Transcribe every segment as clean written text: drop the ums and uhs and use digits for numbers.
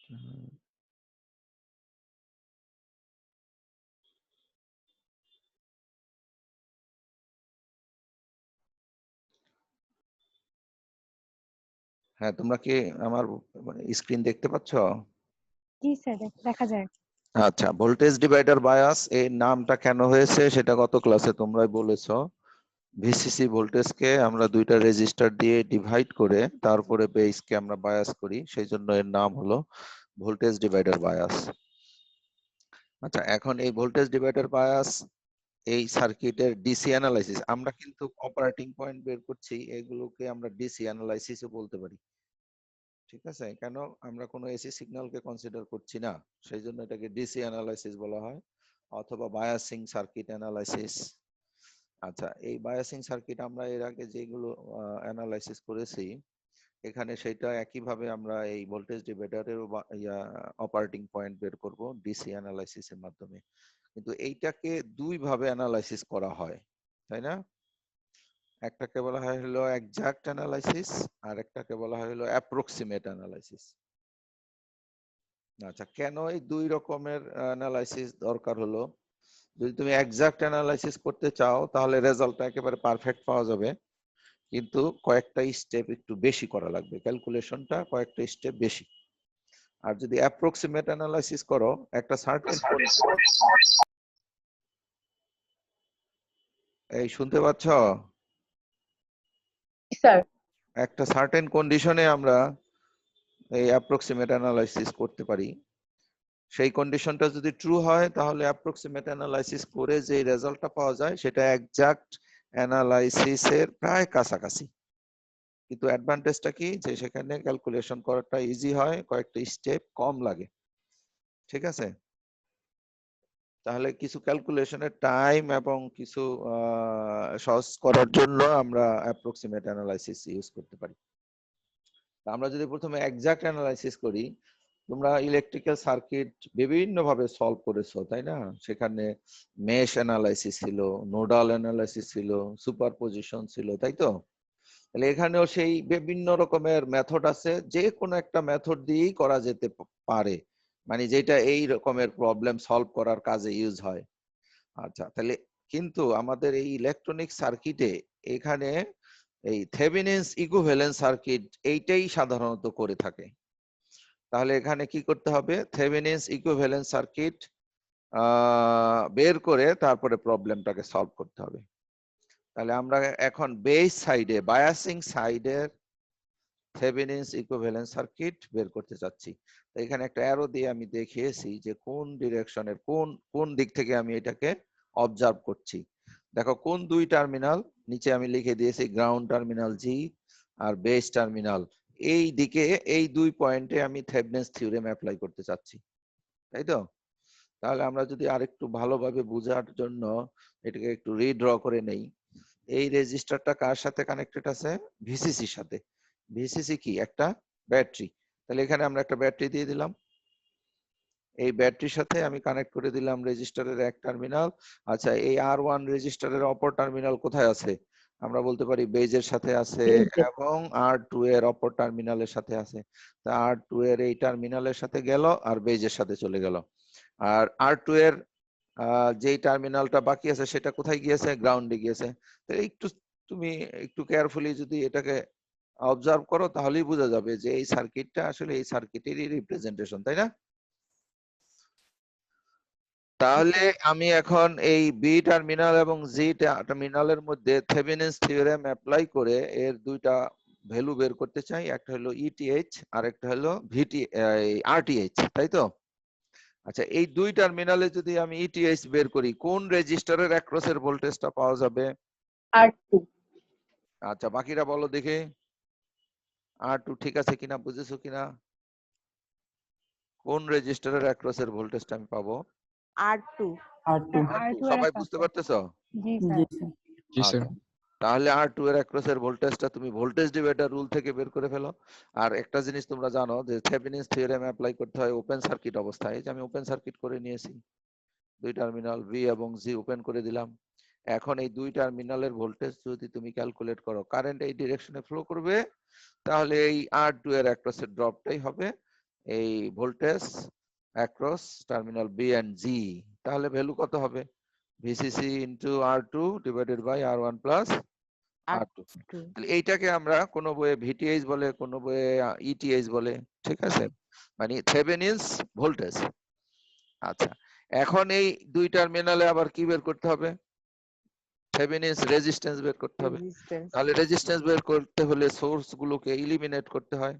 হ্যাঁ, তোমরা কি আমার স্ক্রিন দেখতে পাচ্ছ? জি স্যার, দেখা যায়। আচ্ছা, ভোল্টেজ ডিভাইডার বায়াস এই নামটা কেন হয়েছে সেটা গত ক্লাসে তোমরাই বলেছো। ভিসিসি ভোল্টেজকে আমরা দুইটা রেজিস্টার দিয়ে ডিভাইড করে তারপরে বেসকে আমরা বায়াস করি, সেই জন্য এর নাম হলো ভোল্টেজ ডিভাইডার বায়াস। আচ্ছা, এখন এই ভোল্টেজ ডিভাইডার বায়াস এই সার্কিটের ডিসি অ্যানালাইসিস, আমরা কিন্তু অপারেটিং পয়েন্ট বের করছি, এগুলোকে আমরা ডিসি অ্যানালাইসিসও বলতে পারি। ঠিক আছে, কেন আমরা কোনো এসি সিগন্যালকে কনসিডার করছি না, সেই জন্য এটাকে ডিসি অ্যানালাইসিস বলা হয়, অথবা বায়াসিং সার্কিট অ্যানালাইসিস। আচ্ছা, এই বায়াসিং সার্কিট আমরা এর আগে যেগুলো অ্যানালাইসিস করেছি, এখানে সেটা একইভাবে আমরা এই ভোল্টেজ ডিভাইডারের অপারেটিং পয়েন্ট বের করব ডিসি অ্যানালাইসিসের মাধ্যমে। কিন্তু এইটাকে দুই ভাবে অ্যানালাইসিস করা হয়, তাই না? একটাকে বলা হয় হলো এক্সাক্ট অ্যানালাইসিস, আর একটাকে বলা হয় হলো অ্যাপ্রক্সিমেট অ্যানালাইসিস। আচ্ছা, কেন এই দুই রকমের অ্যানালাইসিস দরকার হলো? যদি তুমি এক্সাক্ট অ্যানালাইসিস করতে চাও তাহলে রেজাল্টটা একেবারে পারফেক্ট পাওয়া যাবে, কিন্তু কয়েকটা স্টেপ একটু বেশি করা লাগবে, ক্যালকুলেশনটা কয়েকটা স্টেপ বেশি। আর যদি অ্যাপ্রক্সিমেট অ্যানালাইসিস করো, একটা সার্টেন, এই শুনতে পাচ্ছ? স্যার, একটা সার্টেন কন্ডিশনে আমরা এই অ্যাপ্রক্সিমেট অ্যানালাইসিস করতে পারি। সেই কন্ডিশনটা যদি ট্রু হয় তাহলে অ্যাপ্রক্সিমেট অ্যানালাইসিস করে যে রেজাল্টটা পাওয়া যায় সেটা এক্সাক্ট অ্যানালাইসিসের প্রায় কাছাকাছি। কিন্তু অ্যাডভান্টেজটা কি, যে সেখানে ক্যালকুলেশন করাটা ইজি হয়, কয়েকটা স্টেপ কম লাগে। ঠিক আছে, তাহলে কিছু ক্যালকুলেশনের টাইম এবং কিছু সহজ করার জন্য আমরা অ্যাপ্রক্সিমেট অ্যানালাইসিস ইউজ করতে পারি। আমরা যদি প্রথমে এক্সাক্ট অ্যানালাইসিস করি, তোমরা ইলেকট্রিক্যাল সার্কিট বিভিন্ন ভাবে সলভ করেছো, তাই না? সেখানে মেশ অ্যানালাইসিস ছিল, নোডাল অ্যানালাইসিস ছিল, সুপারপজিশন ছিল, তাই তো? তাহলে এখানেও সেই বিভিন্ন রকমের মেথড আছে, যে কোনো একটা মেথড দিয়েই করা যেতে পারে, মানে যেটা এই রকমের প্রবলেম সলভ করার কাজে ইউজ হয়। আচ্ছা, তাহলে কিন্তু আমাদের এই ইলেকট্রনিক সার্কিটে এখানে এই থেভেনিনস ইকুইভ্যালেন্স সার্কিট এইটাই সাধারণত করে থাকে। তাহলে এখানে কি করতে হবে, থেভেনিনস ইকুইভ্যালেন্স সার্কিট বের করে তারপরে প্রবলেমটাকে সলভ করতে হবে। তাহলে আমরা এখন বেস সাইডে, বায়াসিং সাইডের থেভেনিনস ইকুইভ্যালেন্স সার্কিট বের করতে চাচ্ছি। তো এখানে একটা অ্যারো দিয়ে আমি দেখিয়েছি যে কোন ডিরেকশনের কোন কোন দিক থেকে আমি এটাকে অবজার্ভ করছি। দেখো কোন দুই টার্মিনাল, নিচে আমি লিখে দিয়েছি গ্রাউন্ড টার্মিনাল জি আর বেস টার্মিনাল, এই দিকে এই দুই পয়েন্টে আমি থেভেনিনস থিওরেম অ্যাপ্লাই করতে চাচ্ছি, তাই তো? তাহলে আমরা যদি আরেকটু ভালোভাবে বোঝার জন্য এটাকে একটু রিড্র করে নেই। এই রেজিস্টারটা কার সাথে কানেক্টেড আছে? ভিসিসির সাথে। ভিসিসি কি? একটা ব্যাটারি। তাহলে এখানে আমরা একটা ব্যাটারি দিয়ে দিলাম, এই ব্যাটারির সাথে আমি কানেক্ট করে দিলাম রেজিস্টারের এক টার্মিনাল। আচ্ছা, এই আর1 রেজিস্টারের অপর টার্মিনাল কোথায় আছে? আমরা বলতে পারি বেজের সাথে আছে, এবং আর2 এর অপর টার্মিনালের সাথে আছে। তা আর2 এর এই টার্মিনালের সাথে গেল আর বেজের সাথে চলে গেল। আর আর2 এর যেই টার্মিনালটা বাকি আছে সেটা কোথায় গিয়েছে? গ্রাউন্ডে গিয়েছে। তো একটু তুমি একটু কেয়ারফুলি যদি এটাকে অবজার্ভ করো তাহলেই বোঝা যাবে যে এই সার্কিটটা আসলে এই সার্কিটেরই রিপ্রেজেন্টেশন, তাই না? তাহলে আমি এখন এই বি টার্মিনাল এবং জি টার্মিনালের মধ্যে থেভেনিনস থিওরেম অ্যাপ্লাই করে এর দুইটা ভ্যালু বের করতে চাই, একটা হলো ইটিএইচ আর একটা হলো ভিটি আরটিএইচ, তাই তো? আচ্ছা, এই দুই টার্মিনালে যদি আমি ইটিএইচ বের করি, কোন রেজিস্টারের অ্যাক্রসের ভোল্টেজটা পাওয়া যাবে? আর2। আচ্ছা, বাকিরা বলো দেখে আর2 ঠিক আছে কিনা, বুঝেছো কিনা? কোন রেজিস্টারের অ্যাক্রসের ভোল্টেজটা আমি পাবো? R2 সবাই বুঝতে পারতেছো? জি স্যার। জি স্যার। আচ্ছা, তাহলে আর2 এর অ্যাক্রসের ভোল্টেজটা তুমি ভোল্টেজ ডিভাইডার রুল থেকে বের করে ফেলো। আর একটা জিনিস তোমরা জানো যে থেভেনিনস থিওরেম অ্যাপ্লাই করতে হয় ওপেন সার্কিট অবস্থায়, যে আমি ওপেন সার্কিট করে নিয়েছি, দুই টার্মিনাল বি এবং জি ওপেন করে দিলাম। এখন এই দুই টার্মিনালের ভোল্টেজ যদি তুমি ক্যালকুলেট করো, কারেন্ট এই ডিরেকশনে ফ্লো করবে, তাহলে এই আর2 এর অ্যাক্রসের ড্রপটাই হবে এই voltage across terminal B and G, তাহলে ভ্যালু কত হবে? VCC into R2 divided by R1 plus R2। তাহলে এইটাকে আমরা কোনো বইয়ে ভিটিএইচ বলে, কোনো বইয়ে ইটিএইচ বলে, ঠিক আছে, মানে থেভেনিনস ভোল্টেজ। আচ্ছা, এখন এই দুই টার্মিনালে আবার কি বের করতে হবে? থেভেনিনস রেজিস্ট্যান্স বের করতে হবে। তাহলে রেজিস্ট্যান্স বের করতে হলে সোর্স গুলোকে ইলিমিনেট করতে হয়,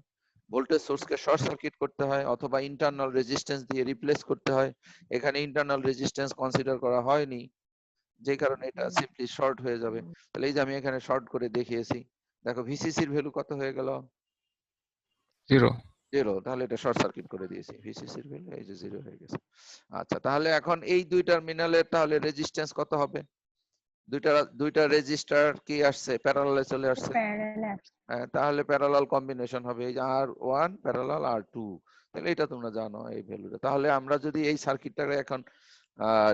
ভোল্টেজ সোর্সকে শর্ট সার্কিট করতে হয়, অথবা ইন্টারনাল রেজিস্ট্যান্স দিয়ে রিপ্লেস করতে হয়। এখানে ইন্টারনাল রেজিস্ট্যান্স কনসিডার করা হয়নি, যে কারণে এটা সিম্পলি শর্ট হয়ে যাবে। তাহলে এই যে আমি এখানে শর্ট করে দেখিয়েছি, দেখো ভিসিসির ভ্যালু কত হয়ে গেল? 0। 0। তাহলে এটা শর্ট সার্কিট করে দিয়েছি, ভিসিসির ভ্যালু এই যে 0 হয়ে গেছে। আচ্ছা, তাহলে এখন এই দুই টার্মিনালের তাহলে রেজিস্ট্যান্স কত হবে? দুইটা রেজিস্টার কি আসছে, প্যারালালে চলে আসছে। প্যারালাল। হ্যাঁ, তাহলে প্যারালাল কম্বিনেশন হবে, এই যে R1 প্যারালাল R2। তাহলে এটা তোমরা জানো এই ভ্যালুটা। তাহলে আমরা যদি এই সার্কিটটাকে এখন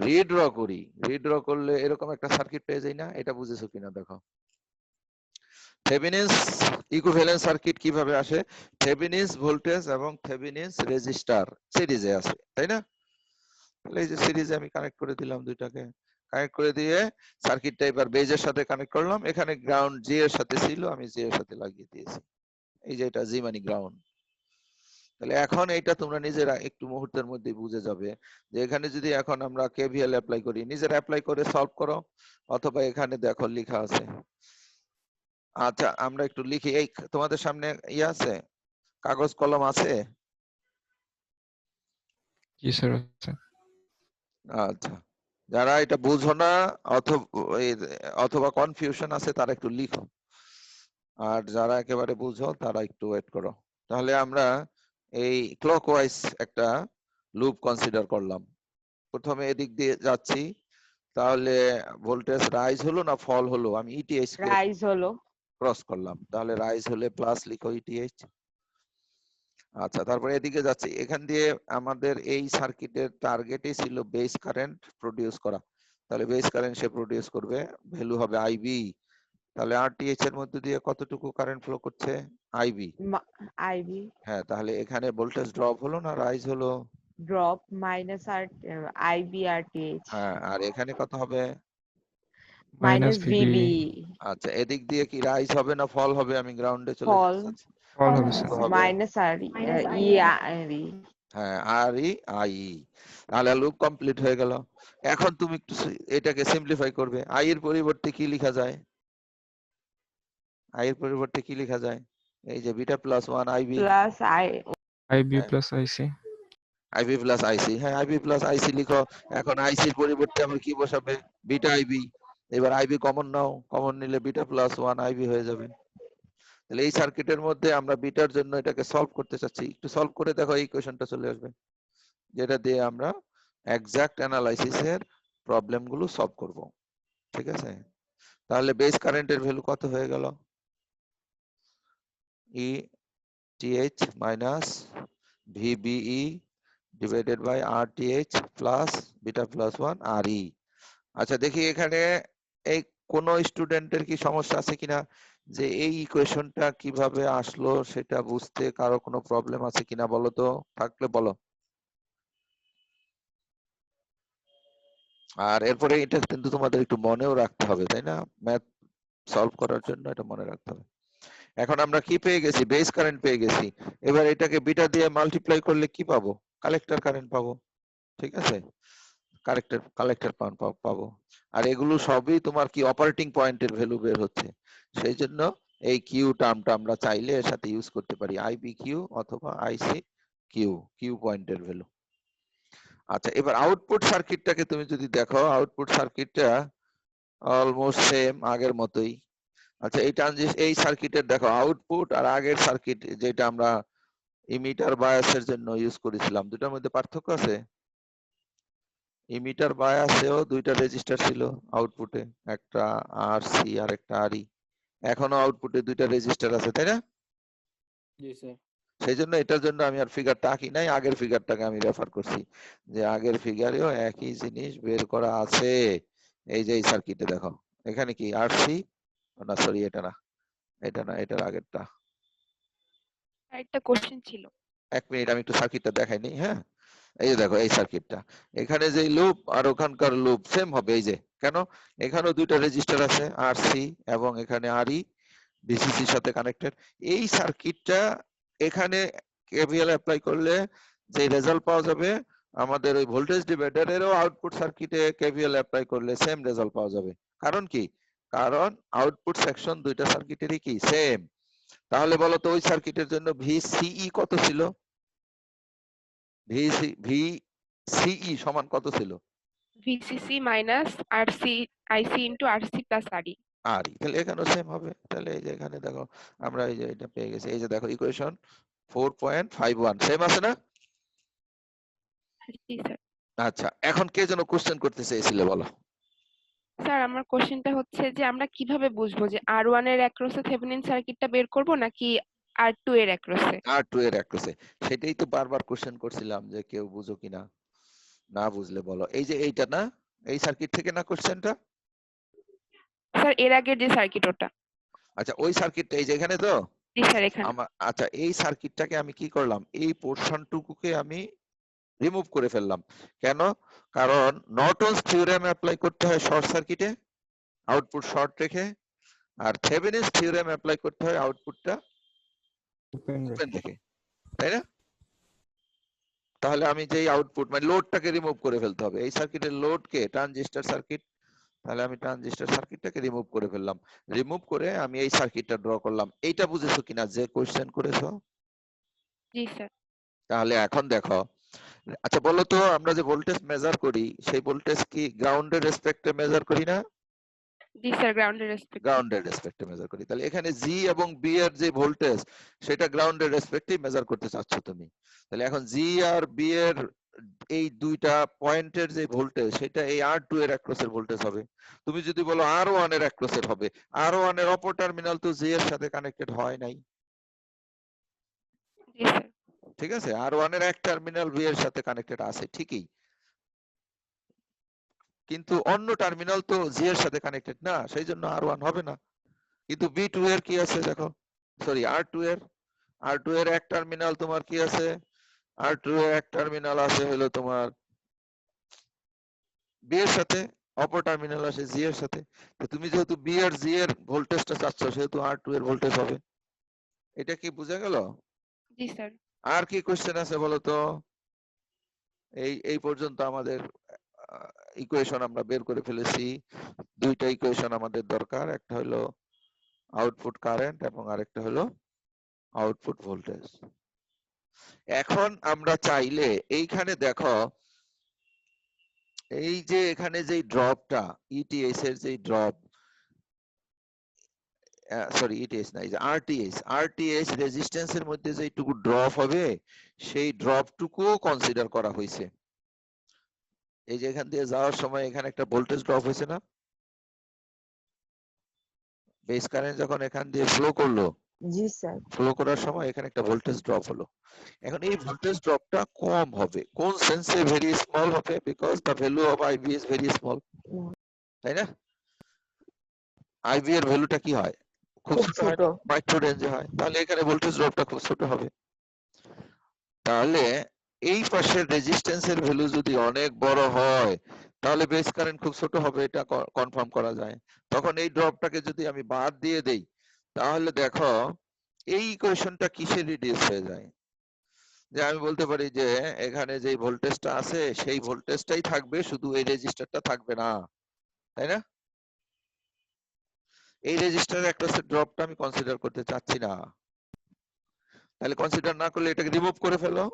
রিড্র করি, রিড্র করলে এরকম একটা সার্কিট পেয়ে যাই না? এটা বুঝেছো কিনা দেখো। থেভেনিনস ইকুইভ্যালেন্ট সার্কিট কিভাবে আসে? থেভেনিনস ভোল্টেজ এবং থেভেনিনস রেজিস্টার সিরিজে আছে, তাই না? তাহলে এই যে সিরিজে আমি কানেক্ট করে দিলাম দুইটাকে, কানেক্ট করে দিয়ে সার্কিটটা এবার বেজের সাথে কানেক্ট করলাম। এখানে গ্রাউন্ড জি এর সাথে ছিল, আমি জি এর সাথে লাগিয়ে দিয়েছি। এই যে এটা জি মানে গ্রাউন্ড। তাহলে এখন এইটা তোমরা নিজেরা একটু মুহূর্তের মধ্যে বুঝে যাবে যে এখানে যদি এখন আমরা কেভিএল অ্যাপ্লাই করি, নিজেরা অ্যাপ্লাই করে সলভ করো, অথবা এখানে দেখো লেখা আছে। আচ্ছা, আমরা একটু লিখি। এই তোমাদের সামনে আছে, কাগজ কলম আছে? জি স্যার আছে। আচ্ছা, যারা এটা বুঝো না অথবা কনফিউশন আছে তারা একটু লিখো, আর যারা একেবারে বুঝো তারা একটু ওয়েট করো। তাহলে আমরা এই ক্লকওয়াইজ একটা লুপ কনসিডার করলাম। প্রথমে এদিক দিয়ে যাচ্ছি, তাহলে ভোল্টেজ রাইজ হলো না ফল হলো? আমি ইটিএইচ কে রাইজ হলো। ক্রস করলাম, তাহলে রাইজ হলে প্লাস লিখো ইটিএইচ। আচ্ছা, তারপরে এদিকে যাচ্ছি, এখান দিয়ে আমাদের এই সার্কিটের টার্গেটই ছিল বেস কারেন্ট প্রডিউস করা। তাহলে বেস কারেন্ট সে প্রডিউস করবে, ভ্যালু হবে আইবি। তাহলে আরটিএইচ এর মধ্যে দিয়ে কতটুকু কারেন্ট ফ্লো করছে? আইবি। আইবি হ্যাঁ, তাহলে এখানে ভোল্টেজ ড্রপ হলো না রাইজ হলো? ড্রপ মাইনাস আর আইবি আরটিএইচ হ্যাঁ, আর এখানে কত হবে? Minus VB. ভিবি। আচ্ছা, এদিক দিয়ে কি রাইজ হবে না ফল হবে? আমি গ্রাউন্ডে চলে ফল। যেতে চাচ্ছি। ফল হবে স্যার। কত হবে? মাইনাস আর ই হ্যাঁ, আর ই আই। তাহলে লুপ কমপ্লিট হয়ে গেল। এখন তুমি একটু এটাকে সিম্পলিফাই করবে। আই এর পরিবর্তে কি লেখা যায়? আই এর পরিবর্তে কি লেখা যায়? এই যে beta plus 1 IB plus IB হ্যাঁ। Plus IC. IB plus IC. হ্যাঁ, আইবি প্লাস আইসি লিখো। এখন আইসির পরিবর্তে আমরা কি বসাবে? Beta IB. এবার আইবি কমন নাও, কমন নিলে বিটা প্লাস 1 আইবি হয়ে যাবে। তাহলে এই সার্কিটের মধ্যে আমরা বিটার জন্য এটাকে সলভ করতে চাচ্ছি। একটু সলভ করে দেখো, এই কোশ্চেনটা চলে আসবে, যেটা দিয়ে আমরা এক্সাক্ট অ্যানালাইসিসের প্রবলেম গুলো সলভ করব। ঠিক আছে, তাহলে বেস কারেন্টের ভ্যালু কত হয়ে গেল? E TH minus VBE divided by R TH plus beta plus 1 R E. আচ্ছা, দেখি এখানে এই কোন স্টুডেন্টের কি সমস্যা আছে কিনা, যে এই ইকুয়েশনটা কিভাবে আসলো সেটা বুঝতে কারো কোনো প্রবলেম আছে কিনা বলো তো, থাকলে বলো। আর এরপরে এটা কিন্তু তোমাদের একটু মনেও রাখতে হবে, তাই না? ম্যাথ সলভ করার জন্য এটা মনে রাখতে হবে। এখন আমরা কি পেয়ে গেছি? বেস কারেন্ট পেয়ে গেছি। এবার এটাকে বিটা দিয়ে মাল্টিপ্লাই করলে কি পাবো? কালেক্টর কারেন্ট পাবো। ঠিক আছে, কালেক্টর পাবো। আর এগুলো সবই তোমার কি অপারেটিং পয়েন্টের ভ্যালু বের হচ্ছে। সেই জন্য এই কিউ টার্মটা আমরা চাইলে এর সাথে ইউজ করতে পারি, আইবি কিউ অথবা আইসি কিউ, কিউ পয়েন্টের ভ্যালু। আচ্ছা, এবার আউটপুট সার্কিটটাকে তুমি যদি দেখো, আউটপুট সার্কিটটা অলমোস্ট সেম আগের মতোই। আচ্ছা, এই সার্কিটের দেখো আউটপুট আর আগের সার্কিট যেটা আমরা ইমিটার বায়াসের জন্য ইউজ করেছিলাম, দুটার মধ্যে পার্থক্য আছে। ইমিটার বায়াসেও দুইটা রেজিস্টার ছিল আউটপুটে, একটা আর সি আর একটা আর ই। এখনো আউটপুটে দুইটা রেজিস্টার আছে, তাই না? জি স্যার। সেই জন্য এটার জন্য আমি আর ফিগারটা আঁকি নাই, আগের ফিগারটাকে আমি রেফার করছি, যে আগের ফিগারেও একই জিনিস বের করা আছে। এই যে এই সার্কিটে দেখো, এখানে কি আর সি, না সরি এটা না, এটা না, এটার আগেরটা। একটা কোশ্চেন ছিল। এক মিনিট আমি একটু সার্কিটটা দেখাই নি। হ্যাঁ, এই যে দেখো এই সার্কিটটা, এখানে যে লুপ আর ওখানকার লুপ সেম হবে। এই যে কেন, এখানেও দুইটা রেজিস্টার আছে, আরসি এবং এখানে আরই ভিসিসির সাথে কানেক্টেড। এই সার্কিটটা এখানে কেভিএল অ্যাপ্লাই করলে যে রেজাল্ট পাওয়া যাবে, আমাদের ওই ভোল্টেজ ডিভাইডারেরও আউটপুট সার্কিটে কেভিএল অ্যাপ্লাই করলে সেম রেজাল্ট পাওয়া যাবে। কারণ কি, কারণ আউটপুট সেকশন দুইটা সার্কিটেরই কি সেম। তাহলে বলো তো ওই সার্কিটের জন্য ভিসিই কত ছিল? ভিসিই সমান কত ছিল? ভিসিসি মাইনাস আরসি আইসি ইন্টু আরসি প্লাস আরই। আরই। তাহলে এখানেও সেম হবে। তাহলে এই যে এখানে দেখো আমরা এই যে এটা পেয়ে গেছি। এই যে দেখো ইকুয়েশন 4.51 সেম আছে না? জি স্যার। আচ্ছা, এখন কে যেন কোশ্চেন করতে চেয়েছিলে বলো। স্যার আমার কোশ্চেনটা হচ্ছে যে আমরা কিভাবে বুঝবো যে R1 এর অ্যাক্রসে থেভেনিন সার্কিটটা বের করব নাকি R2 এর অ্যাক্রসে? R2 এর অ্যাক্রসে। সেটাই তো বারবার কোশ্চেন করছিলাম যে কেউ বুঝো কিনা। না বুঝলে বলো। এই যে এইটা না, এই সার্কিট থেকে না কোশ্চেনটা? স্যার এর আগের যে সার্কিট ওটা। আচ্ছা, ওই সার্কিটটা এই যে এখানে তো জি স্যার এখানে। আচ্ছা, এই সার্কিটটাকে আমি কি করলাম, এই পোর্শনটুকুকে আমি রিমুভ করে ফেললাম। কেন? কারণ নর্টনস থিওরেম অ্যাপ্লাই করতে হয় শর্ট সার্কিটে, আউটপুট শর্ট রেখে, আর থেভেনিনস থিওরেম অ্যাপ্লাই করতে হয় আউটপুটটা ওপেন রেখে, তাই না? তাহলে আমি যেই আউটপুট মানে লোডটাকে রিমুভ করে ফেলতে হবে। এই সার্কিটের লোডকে ট্রানজিস্টর সার্কিট, তাহলে আমি ট্রানজিস্টর সার্কিটটাকে রিমুভ করে ফেললাম। রিমুভ করে আমি এই সার্কিটটা ড্র করলাম। এইটা বুঝেছো কিনা যে কোশ্চেন করেছো? জি স্যার। তাহলে এখন দেখো, আচ্ছা বলো তো, আমরা যে ভোল্টেজ মেজার করি সেই ভোল্টেজ কি গ্রাউন্ডের রেসপেক্টে মেজার করি না? জি স্যার গ্রাউন্ডের রেসপেক্ট। গ্রাউন্ডের রেসপেক্টে মেজার করি। তাহলে এখানে জি এবং বি এর যে ভোল্টেজ সেটা গ্রাউন্ডের রেসপেক্টে মেজার করতে চাচ্ছ তুমি। তাহলে এখন জি আর বি এর এই দুইটা পয়েন্টের যে ভোল্টেজ সেটা এই R2 এর অ্যাক্রসের ভোল্টেজ হবে। তুমি যদি বলো R1 এর অ্যাক্রসের হবে, R1 এর অপর টার্মিনাল তো জি এর সাথে কানেক্টেড হয় নাই। জি স্যার। ঠিক আছে, R1 এর এক টার্মিনাল বি এর সাথে কানেক্টেড আছে ঠিকই, কিন্তু অন্য টার্মিনাল তো জি এর সাথে কানেক্টেড না, সেই জন্য R1 হবে না। কিন্তু B2 এর কি আছে দেখো, সরি R2 এর এক টার্মিনাল তোমার কি আছে, R2 এর এক টার্মিনাল আছে হলো তোমার বি এর সাথে, অপর টার্মিনাল আছে জি এর সাথে। তো তুমি যেহেতু বি আর জি এর ভোল্টেজটা চাচ্ছ সেহেতু R2 এর ভোল্টেজ হবে। এটা কি বোঝা গেল? জি স্যার। আর কি কোশ্চেন আছে বলো তো? এই পর্যন্ত আমাদের ইকুয়েশন আমরা বের করে ফেলেছি। দুইটা ইকুয়েশন আমাদের দরকার, একটা হলো আউটপুট কারেন্ট এবং আরেকটা হলো আউটপুট ভোল্টেজ। এখন আমরা চাইলে এইখানে দেখো, এই যে এখানে যে ড্রপটা ইটিএস এর যে ড্রপ, সরি ইটিএস না, এই যে আরটিএস রেজিস্ট্যান্সের মধ্যে যেটুকু ড্রপ হবে সেই ড্রপটুকুও কনসিডার করা হয়েছে। এই যে এখান দিয়ে যাওয়ার সময় এখানে একটা ভোল্টেজ ড্রপ হয়েছে না, বেস কারেন্ট যখন এখান দিয়ে ফ্লো করলো, জি স্যার। ফ্লো করার সময় এখানে একটা ভোল্টেজ ড্রপ হলো। এখন এই ভোল্টেজ ড্রপটা কম হবে, কোন সেন্সে ভেরি স্মল হবে, because the value of IB is very small, তাই না? আইবি এর ভ্যালুটা কি হয়, খুব খুব ছোট হয়, ছোট। মাইক্রো রেঞ্জে হয়। তাহলে এখানে ভোল্টেজ ড্রপটা খুব ছোট হবে। তাহলে এই পাশের রেজিস্ট্যান্সের ভ্যালু যদি অনেক বড় হয় তাহলে বেস কারেন্ট খুব ছোট হবে, এটা কনফার্ম করা যায়। তখন এই ড্রপটাকে যদি আমি বাদ দিয়ে দেই তাহলে দেখো এই ইকুয়েশনটা কিসে রিডিউস হয়ে যায়, যে আমি বলতে পারি যে এখানে যে ভোল্টেজটা আছে সেই ভোল্টেজটাই থাকবে, শুধু এই রেজিস্টারটা থাকবে না, তাই না? এই রেজিস্টারের একটা ড্রপটা আমি কনসিডার করতে চাচ্ছি না। তাহলে কনসিডার না করলে এটাকে রিমুভ করে ফেলো।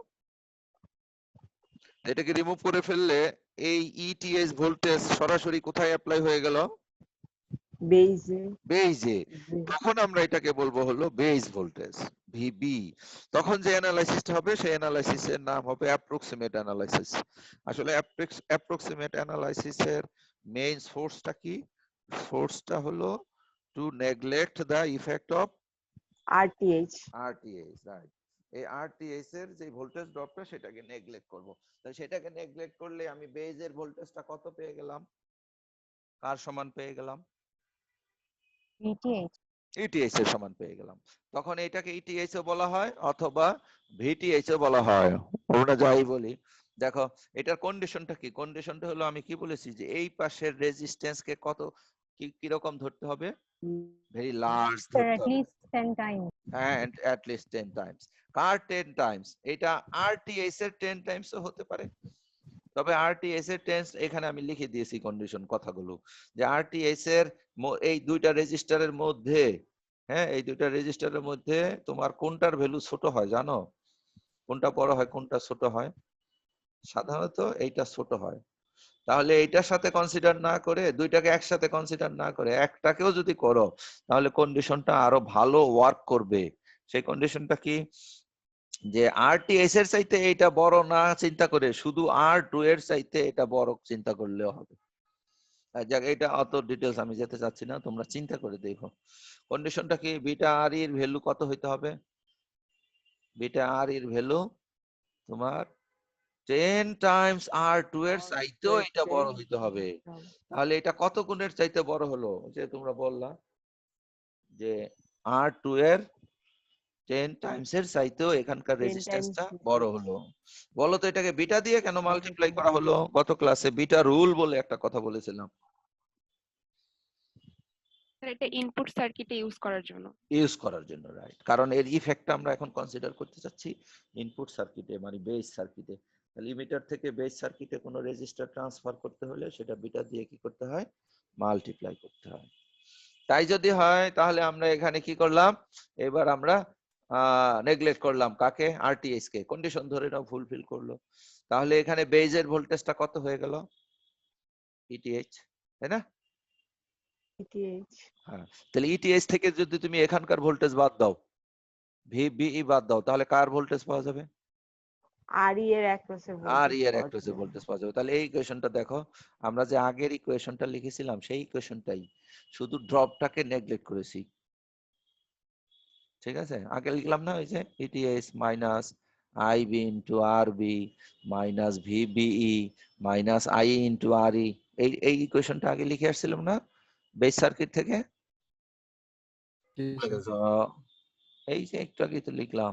এটাকে রিমুভ করে ফেললে এই ইটিএস ভোল্টেজ সরাসরি কোথায় অ্যাপ্লাই হয়ে গেল, বেইজে। বেজে। তখন আমরা এটাকে বলবো হলো বেজ ভোল্টেজ ভিবি। তখন যে অ্যানালাইসিসটা হবে সেই অ্যানালাইসিসের নাম হবে অ্যাপ্রক্সিমেট অ্যানালাইসিস। আসলে অ্যাপ্রক্সিমেট অ্যানালাইসিসের মেইন সোর্সটা কি? সোর্সটা হলো to neglect the effect of RTH. RTS, right. এই আরটিএস এর যে ভোল্টেজ ড্রপটা সেটাকে নেগলেক্ট করব। তাই সেটাকে নেগলেক্ট করলে আমি বেজের ভোল্টেজটা কত পেয়ে গেলাম, কার সমান পেয়ে গেলাম? VTH ইটিএইচ এর সমান পেয়ে গেলাম। তখন এটাকে ইটিএইচ ও বলা হয় অথবা ভিটিএইচ ও বলা হয়, আমরা যাই বলি। দেখো এটার কন্ডিশনটা কি? কন্ডিশনটা হলো আমি কি বলেছি যে এই পাশের রেজিস্ট্যান্স কে কত কি রকম ধরতে হবে? ভেরি লার্জ স্যার ধরতে at হবে। least 10 times. and at least 10 times। Car 10 times? এটা আরটিএস এর 10 টাইমস ও হতে পারে, তবে আরটিএস এর 10 এখানে আমি লিখে দিয়েছি কন্ডিশন কথাগুলো, যে আরটিএস এর এই দুইটা রেজিস্টারের মধ্যে, হ্যাঁ এই দুইটা রেজিস্টারের মধ্যে তোমার কোনটার ভ্যালু ছোট হয় জানো? কোনটা বড় হয় কোনটা ছোট হয়? সাধারণত এইটা ছোট হয়। তাহলে এইটার সাথে কনসিডার না করে, দুইটাকে একসাথে কনসিডার না করে একটাকেও যদি করো, তাহলে কন্ডিশনটা আরো ভালো ওয়ার্ক করবে। সেই কন্ডিশনটা কি? যে আরটিএস এর চাইতে এটা বড় না চিন্তা করে শুধু আর2 এর চাইতে এটা বড় চিন্তা করলেও হবে। যাক এটা অত ডিটেলস আমি যেতে চাচ্ছি না, তোমরা চিন্তা করে দেখো কন্ডিশনটা কি। বিটা আর এর ভ্যালু কত হইতে হবে? বিটা আর এর ভ্যালু তোমার 10 টাইমস আর2 এর চাইতেও এটা বড় হইতে হবে। তাহলে এটা কত গুণের চাইতে বড় হলো? যে তোমরা বললা যে আর2 এর 10 টাইমস এর চাইতেও এখানকার 10 রেজিস্ট্যান্সটা times বড় হলো। বলো তো এটাকে বিটা দিয়ে কেন মাল্টিপ্লাই করা হলো? গত ক্লাসে বিটা রুল বলে একটা কথা বলেছিলাম, স্যার এটা ইনপুট সার্কিটে ইউজ করার জন্য। ইউজ করার জন্য, রাইট। কারণ এর ইফেক্টটা আমরা এখন কনসিডার করতে চাচ্ছি ইনপুট সার্কিটে, মানে বেস সার্কিটে। লিমিটার থেকে বেস সার্কিটে কোনো রেজিস্টার ট্রান্সফার করতে হলে সেটা বিটা দিয়ে কি করতে হয়? মাল্টিপ্লাই করতে হয়। তাই যদি হয় তাহলে আমরা এখানে কি করলাম? এবার আমরা নেগলেক্ট করলাম কাকে? আরটিএস কে। কন্ডিশন ধরে নাও ফুলফিল করলো। তাহলে এখানে বেজের ভোল্টেজটা কত হয়ে গেল? ইটিএইচ, তাই না? ETH হ্যাঁ, তাহলে ইটিএইচ থেকে যদি তুমি এখানকার ভোল্টেজ বাদ দাও, ভিবিই বাদ দাও, তাহলে কার ভোল্টেজ পাওয়া যাবে? RE এর অ্যাক্রসে আর ভোল্টেজ এর পাওয়া অ্যাক্রসে যাবে। ভোল্টেজ পাওয়া যাবে। তাহলে এই ইকুয়েশনটা দেখো, আমরা যে আগের ইকুয়েশনটা লিখেছিলাম সেই ইকুয়েশনটাই, শুধু ড্রপটাকে নেগলেক্ট করেছি। ঠিক আছে, আগে লিখলাম না ওই যে ETS minus IB into RB minus VBE minus I into RE, এই ইকুয়েশনটা আগে লিখে আসছিলাম না বেস সার্কিট থেকে? জি স্যার। এই যে একটু আগে তো লিখলাম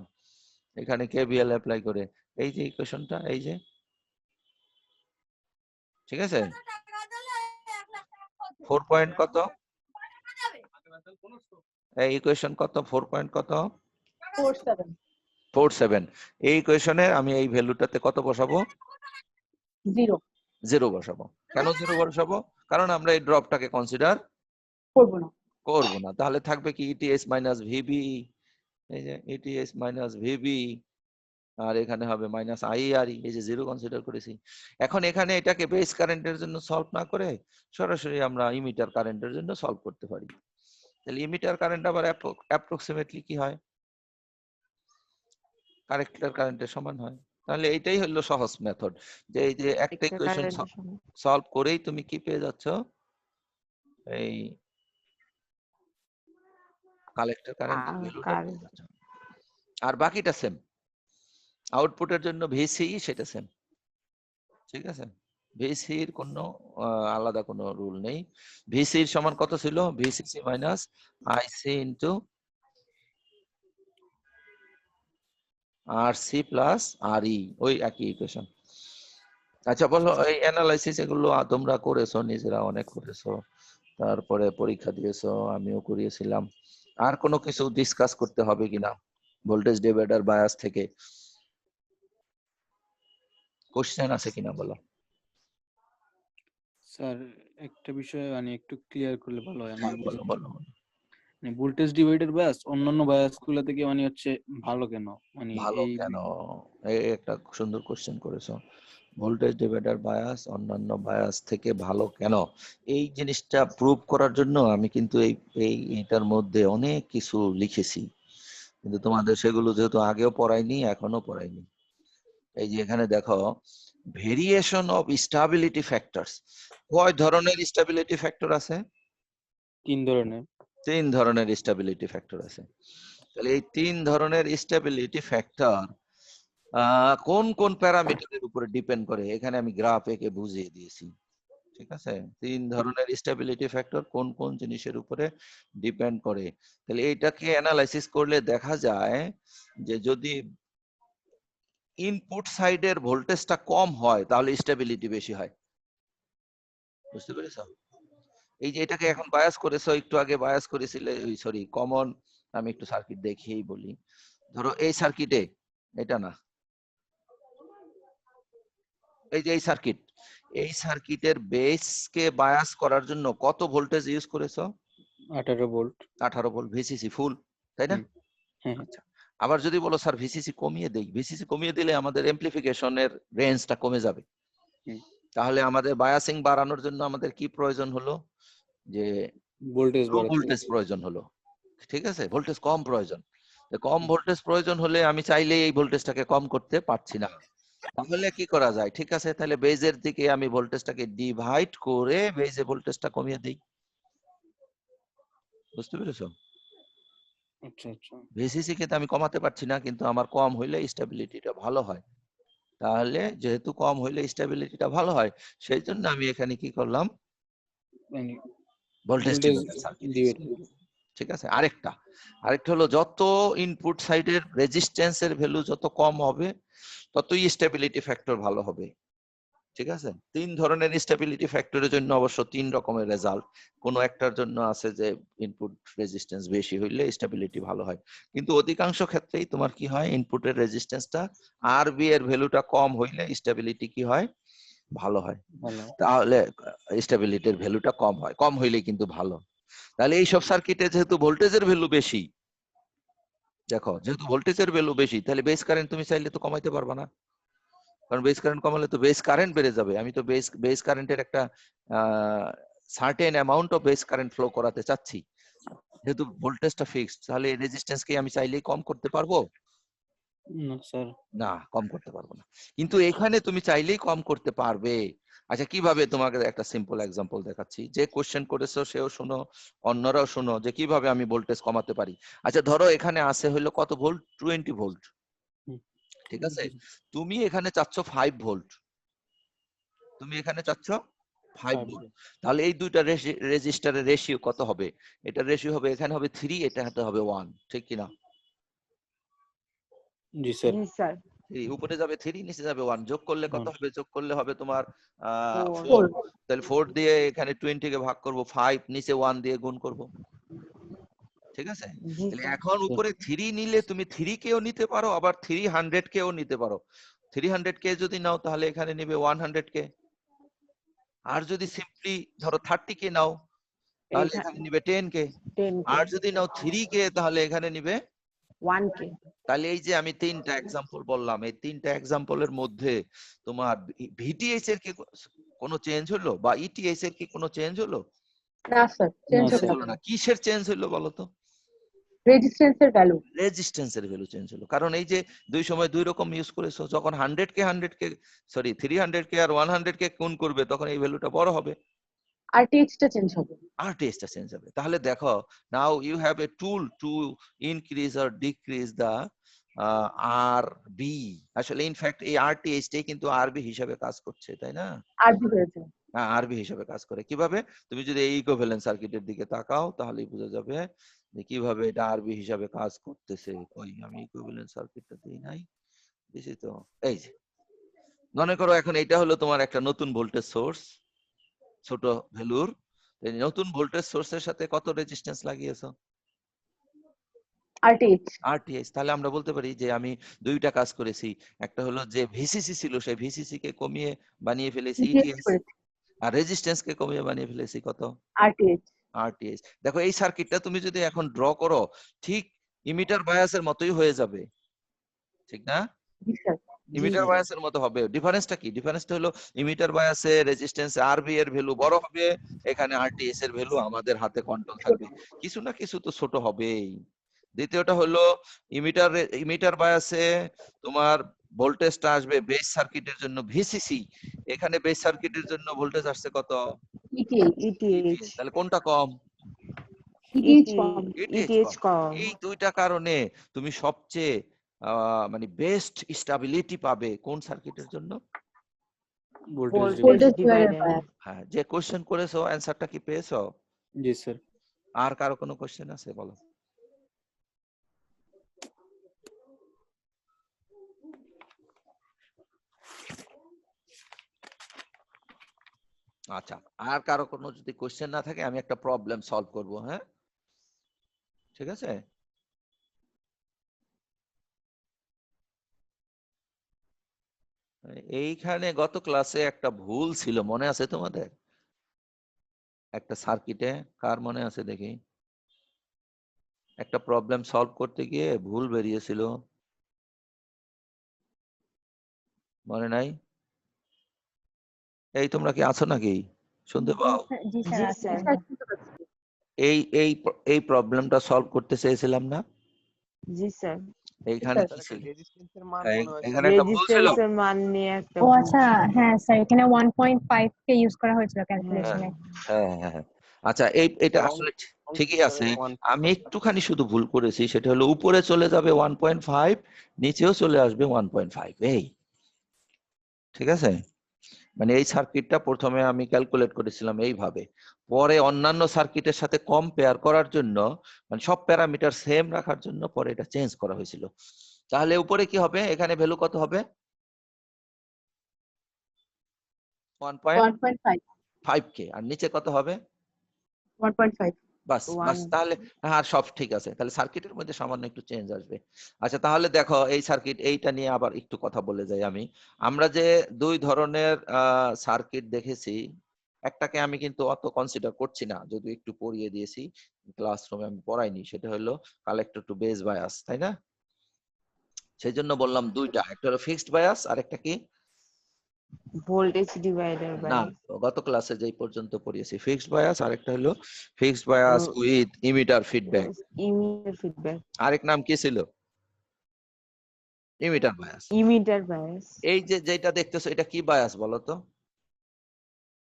এখানে কেভিএল অ্যাপ্লাই করে, এই যে ইকুয়েশনটা, এই যে, ঠিক আছে। 4 পয়েন্ট কত এই ইকুয়েশন? কত 4 পয়েন্ট কত? 47. 47। এই ইকুয়েশনে আমি এই ভ্যালুটাতে কত বসাবো? 0. 0 বসাবো। কেন 0 বসাবো? কারণ আমরা এই ড্রপটাকে কনসিডার করবো না। করব না। তাহলে থাকবে কি ইটিএস মাইনাস ভিবি, এই যে ইটিএস মাইনাস ভিবি, আর এখানে হবে মাইনাস আইআরই, এই যে 0 কনসিডার করেছি। এখন এখানে এটাকে বেস কারেন্টের জন্য সলভ না করে সরাসরি আমরা ইমিটার কারেন্টের জন্য সলভ করতে পারি। তাহলে ইমিটার কারেন্ট আবার অ্যাপ্রক্সিমেটলি কি হয়? কালেক্টর কারেন্টের সমান হয়। তাহলে এইটাই হলো সহজ মেথড, যে এই যে একটা একটা ইকুয়েশন কারেন্টের সমান। সলভ করেই তুমি কি পেয়ে যাচ্ছ? এই কালেক্টর কারেন্টের ভ্যালুটা পেয়ে যাচ্ছ। আর বাকিটা সেম, আউটপুটের জন্য ভিসি সেটা সেম। ঠিক আছে, ভিসির কোনো আলাদা কোনো রুল নেই। ভিসির সমান কত ছিল? ভিসিসি মাইনাস আইসি ইন্টু আরসি প্লাস আরই, ওই একই ইকুয়েশন। আচ্ছা বলো, এই অ্যানালাইসিস এগুলো তোমরা করেছো, নিজেরা অনেক করেছো, তারপরে পরীক্ষা দিয়েছো, আমিও করিয়েছিলাম। আর কোনো কিছু ডিসকাস করতে হবে কিনা ভোল্টেজ ডিভাইডার বায়াস থেকে? কোশ্চেন আছে কিনা বলো। স্যার একটা বিষয় মানে একটু ক্লিয়ার করলে ভালো হয়। আমি বলো বলো বলো। মানে ভোল্টেজ ডিভাইডার বায়াস অন্যান্য বায়াস গুলো থেকে মানে হচ্ছে ভালো কেন? মানে ভালো এই কেন? এই একটা সুন্দর কোশ্চেন করেছো। ভোল্টেজ ডিভাইডার বায়াস অন্যান্য বায়াস থেকে ভালো কেন, এই জিনিসটা প্রুভ করার জন্য আমি কিন্তু এইটার মধ্যে অনেক কিছু লিখেছি, কিন্তু তোমাদের সেগুলো যেহেতু আগেও পড়াইনি এখনো পড়াইনি। এই যে এখানে দেখো, ভেরিয়েশন অফ স্টেবিলিটি ফ্যাক্টরস। কয় ধরনের স্টেবিলিটি ফ্যাক্টর আছে? 3 ধরনের। 3 ধরনের স্টেবিলিটি ফ্যাক্টর আছে। তাহলে এই 3 ধরনের স্টেবিলিটি ফ্যাক্টর কোন কোন প্যারামিটারের উপরে ডিপেন্ড করে, এখানে আমি গ্রাফ এঁকে বুঝিয়ে দিয়েছি। ঠিক আছে, 3 ধরনের স্টেবিলিটি ফ্যাক্টর কোন কোন জিনিসের উপরে ডিপেন্ড করে। তাহলে এইটাকে অ্যানালাইসিস করলে দেখা যায় যে যদি ইনপুট সাইডের ভোল্টেজটা কম হয় তাহলে স্টেবিলিটি বেশি হয়। বুঝতে পেরেছো? এই যে এটাকে এখন বায়াস করেছো, একটু আগে বায়াস করেছিলে, সরি কমন, আমি একটু সার্কিট দেখিয়েই বলি। ধরো এই সার্কিটে, এটা না, এই যে এই সার্কিটের বেসকে বায়াস করার জন্য কত ভোল্টেজ ইউজ করেছো? 18 ভোল্ট। 18 ভোল্ট ভিসিসি ফুল, তাই না? হ্যাঁ। আচ্ছা, আবার যদি বলো স্যার ভিসিসি কমিয়ে দেই, ভিসিসি কমিয়ে দিলে আমাদের এমপ্লিফিকেশনের রেঞ্জটা কমে যাবে। হুম। তাহলে আমাদের বায়াসিং বাড়ানোর জন্য আমাদের কি প্রয়োজন হলো? যে ভোল্টেজ লো বাড়াতে ভোল্টেজ প্রয়োজন হলো। ঠিক আছে, ভোল্টেজ কম প্রয়োজন। কম ভোল্টেজ প্রয়োজন হলে আমি চাইলেই এই ভোল্টেজটাকে কম করতে পারছি না। তাহলে কি করা যায়? ঠিক আছে, তাহলে বেজের দিকে আমি ভোল্টেজটাকে ডিভাইড করে বেজে ভোল্টেজটা কমিয়ে দেই। বুঝতে পেরেছো? আচ্ছা আচ্ছা। ভিসিসি কে তো আমি কমাতে পারছি না, কিন্তু আমার কম হইলে স্টেবিলিটিটা ভালো হয়। তাহলে যেহেতু কম হইলে স্টেবিলিটিটা ভালো হয়, সেই জন্য আমি এখানে কি করলাম? মানে voltage voltage divider circuit. Divide. ঠিক আছে, আরেকটা হলো যত ইনপুট সাইডের রেজিস্ট্যান্সের ভ্যালু যত কম হবে ততই স্টেবিলিটি ফ্যাক্টর ভালো হবে। ঠিক আছে, 3 ধরনের স্টেবিলিটি ফ্যাক্টরের জন্য অবশ্য 3 রকমের রেজাল্ট। কোনো একটার জন্য আছে যে ইনপুট রেজিস্ট্যান্স বেশি হইলে স্টেবিলিটি ভালো হয়, কিন্তু অধিকাংশ ক্ষেত্রেই তোমার কি হয়, ইনপুটের রেজিস্ট্যান্সটা আরবি এর ভ্যালুটা কম হইলে স্টেবিলিটি কি হয়? ভালো হয়। ভালো। তাহলে স্টেবিলিটির ভ্যালুটা কম হয়, কম হইলেই কিন্তু ভালো। তাহলে এই সব সার্কিটে যেহেতু ভোল্টেজের ভ্যালু বেশি, দেখো যেহেতু ভোল্টেজের ভ্যালু বেশি, তাহলে বেস কারেন্ট তুমি চাইলে তো কমাইতে পারবা না, কারণ বেস কারেন্ট কমালে তো বেস কারেন্ট বেড়ে যাবে। আমি তো বেস কারেন্টের একটা certain amount of base current flow করাতে চাচ্ছি। যেহেতু ভোল্টেজটা ফিক্সড, তাহলে রেজিস্ট্যান্স কি আমি চাইলেই কম করতে পারবো? না স্যার। না, কম করতে পারবো না। কিন্তু এখানে তুমি চাইলেই কম করতে পারবে। আচ্ছা, কিভাবে? তোমাকে একটা সিম্পল এক্সাম্পল দেখাচ্ছি। যে কোশ্চেন করেছো সেও শোনো, অন্যরাও শোনো, যে কিভাবে আমি ভোল্টেজ কমাতে পারি। আচ্ছা, ধরো এখানে আছে হলো কত ভোল্ট? 20 ভোল্ট। ঠিক আছে, তুমি এখানে চাচ্ছ 5 ভোল্ট, তুমি এখানে চাচ্ছ 5 ভোল্ট। তাহলে এই দুইটা রেজিস্টারের রেশিও কত হবে? এটা রেশিও হবে, এখানে হবে 3, এটা হবে 1, ঠিক কিনা? জি স্যার। জি স্যার। উপরে যাবে 3, নিচে যাবে 1, যোগ করলে কত হবে? যোগ করলে হবে তোমার 4। 4 তাহলে 4 দিয়ে এখানে 20 কে ভাগ করব, 5 নিচে 1 দিয়ে গুণ করব। ঠিক আছে, জি তাহলে স্যার। এখন উপরে 3 নিলে তুমি 3 কেও নিতে পারো, আবার 300 কেও নিতে পারো। 300 কে যদি নাও তাহলে এখানে নিবে 100 কে। আর যদি সিম্পলি ধরো 30 কে নাও তাহলে এখানে নিবে 10 কে। 10 কে। আর যদি নাও 3 কে তাহলে এখানে নিবে 1 কে। তাহলে এই যে আমি 3টা এক্সাম্পল বললাম, এই 3টা এক্সাম্পলের মধ্যে তোমার ভিটিএইচ এর কি কোনো চেঞ্জ হলো, বা ইটিএইচ এর কি কোনো চেঞ্জ হলো? না স্যার, চেঞ্জ না, হবে স্যার। হলো না। না। কিসের চেঞ্জ হলো বলো তো? রেজিস্ট্যান্সের ভ্যালু। রেজিস্ট্যান্সের ভ্যালু চেঞ্জ হলো, কারণ এই যে দুই সময় দুই রকম ইউজ করেছো। যখন 100 কে সরি 300 কে আর 100 কে গুণ করবে তখন এই ভ্যালুটা বড় হবে, আরটিএইচটা চেঞ্জ হবে। আরটিএইচটা চেঞ্জ হবে। তাহলে দেখো, now you have a tool to increase or decrease the RB. আসলে ইনফ্যাক্ট এই আরটিএইচটাই কিন্তু আরবি হিসাবে কাজ করছে, তাই না? আরবি হয়েছে। হ্যাঁ, আরবি হিসাবে কাজ করে। কিভাবে? তুমি যদি এই ইকুইভ্যালেন্ট সার্কিটের দিকে তাকাও তাহলেই বোঝা যাবে যে কিভাবে এটা আরবি হিসাবে কাজ করতেছে। কই, আমি ইকুইভ্যালেন্ট সার্কিটটা দেই নাই, দিছি তো। এই যে মনে করো এখন এটা হলো তোমার একটা নতুন ভোল্টেজ সোর্স, ছোট ভ্যালুর। এই নতুন ভোল্টেজ সোর্সের সাথে কত রেজিস্ট্যান্স লাগিয়েছো? আরটিএইচ। আরটিএইচ। তাহলে আমরা বলতে পারি যে আমি দুইটা কাজ করেছি। একটা হলো যে ভিসিসি ছিল সেই ভিসিসি কে কমিয়ে বানিয়ে ফেলেছি ইটিএইচ ইটিএস, করেছে। আর রেজিস্ট্যান্স কে কমিয়ে বানিয়ে ফেলেছি কত? আরটিএইচ। আরটিএইচ। দেখো এই সার্কিটটা তুমি যদি এখন ড্র করো ঠিক ইমিটার বায়াসের মতোই হয়ে যাবে, ঠিক না? জি স্যার। ইমিটার বায়াসের মতো হবে। ডিফারেন্সটা কি? ডিফারেন্সটা হলো ইমিটার বায়াসে রেজিস্ট্যান্স আরবি এর ভ্যালু বড় হবে, এখানে আরটিএস এর ভ্যালু আমাদের হাতে কন্ট্রোল থাকবে। কিছু না কিছু তো ছোট হবেই। দ্বিতীয়টা হলো ইমিটার বায়াসে তোমার ভোল্টেজটা আসবে বেস সার্কিটের জন্য ভিসিসি, এখানে বেস সার্কিটের জন্য ভোল্টেজ আসছে কত? ইটিএইচ। ইটিএইচ। তাহলে কোনটা কম? ইটিএইচ কম। ইটিএইচ কম। এই দুইটা কারণে তুমি সবচেয়ে মানে বেস্ট স্টেবিলিটি পাবে কোন সার্কিটের জন্য? Voltage voltage divider divider bias. হ্যাঁ, যে কোশ্চেন করেছো অ্যান্সারটা কি পেয়েছো? জি স্যার। আর কারো কোনো কোশ্চেন আছে বলো? আচ্ছা, আর কারো কোনো যদি কোশ্চেন না থাকে আমি একটা প্রবলেম সলভ করব, হ্যাঁ ঠিক আছে। এইখানে গত ক্লাসে একটা ভুল ছিল, মনে আছে তোমাদের? একটা সার্কিটে, কার মনে আছে দেখি? একটা প্রবলেম সলভ করতে গিয়ে ভুল বেরিয়েছিল, মনে নাই? এই তোমরা কি আছো নাকি? শুনতে পাও? জি জি স্যার স্যার, আছে। শুনতে পাচ্ছি। এই প্রবলেমটা সলভ করতে চেয়েছিলাম না? জি স্যার। এইখানে স্যার, কি ছিল? রেজিস্ট্যান্সের মান এই- মনে হয় এখানে একটা ভুল ছিল। রেজিস্ট্যান্স এর মান নিয়ে একটা ও ভুল আচ্ছা, ছিল। হ্যাঁ স্যার, এখানে 1.5 কে ইউজ করা হয়েছিল হ্যাঁ ক্যালকুলেশনে। হ্যাঁ হ্যাঁ হ্যাঁ। আচ্ছা, এটা আসলে ঠিকই আছে। আমি একটুখানি শুধু ভুল করেছি, সেটা হলো উপরে চলে যাবে 1.5, নিচেও চলে আসবে 1.5, এই ঠিক আছে। মানে এই সার্কিটটা প্রথমে আমি ক্যালকুলেট করেছিলাম এইভাবে, পরে অন্যান্য সার্কিটের সাথে কম্পেয়ার করার জন্য, মানে সব প্যারামিটার সেম রাখার জন্য পরে এটা চেঞ্জ করা হয়েছিল। তাহলে উপরে কি হবে? এখানে ভ্যালু কত হবে? 1.5 1.5K। আর নিচে কত হবে? 1.5 বাস বাস, তাহলে আর সব ঠিক আছে। তাহলে সার্কিটের মধ্যে সামান্য একটু চেঞ্জ আসবে। আচ্ছা, তাহলে দেখো এই সার্কিট, এইটা নিয়ে আবার একটু কথা বলে যাই আমি। আমরা যে দুই ধরনের সার্কিট দেখেছি, একটাকে আমি কিন্তু অত কনসিডার করছি না, যদি একটু পড়িয়ে দিয়েছি, ক্লাসরুমে আমি পড়াইনি, সেটা হলো কালেক্টর টু বেস বায়াস, তাই না? সেই জন্য বললাম দুইটা, একটা হলো ফিক্সড বায়াস আর একটা কি? ভোল্টেজ ডিভাইডার না, বায়াস। গত ক্লাসে যেই পর্যন্ত পড়িয়েছি ফিক্সড বায়াস, আর একটা হলো fixed bias with emitter feedback. Emitter feedback. আরেক নাম কি ছিল? Emitter bias. Emitter bias. এই যে যেটা দেখতেছো, এটা কি বায়াস বলো তো?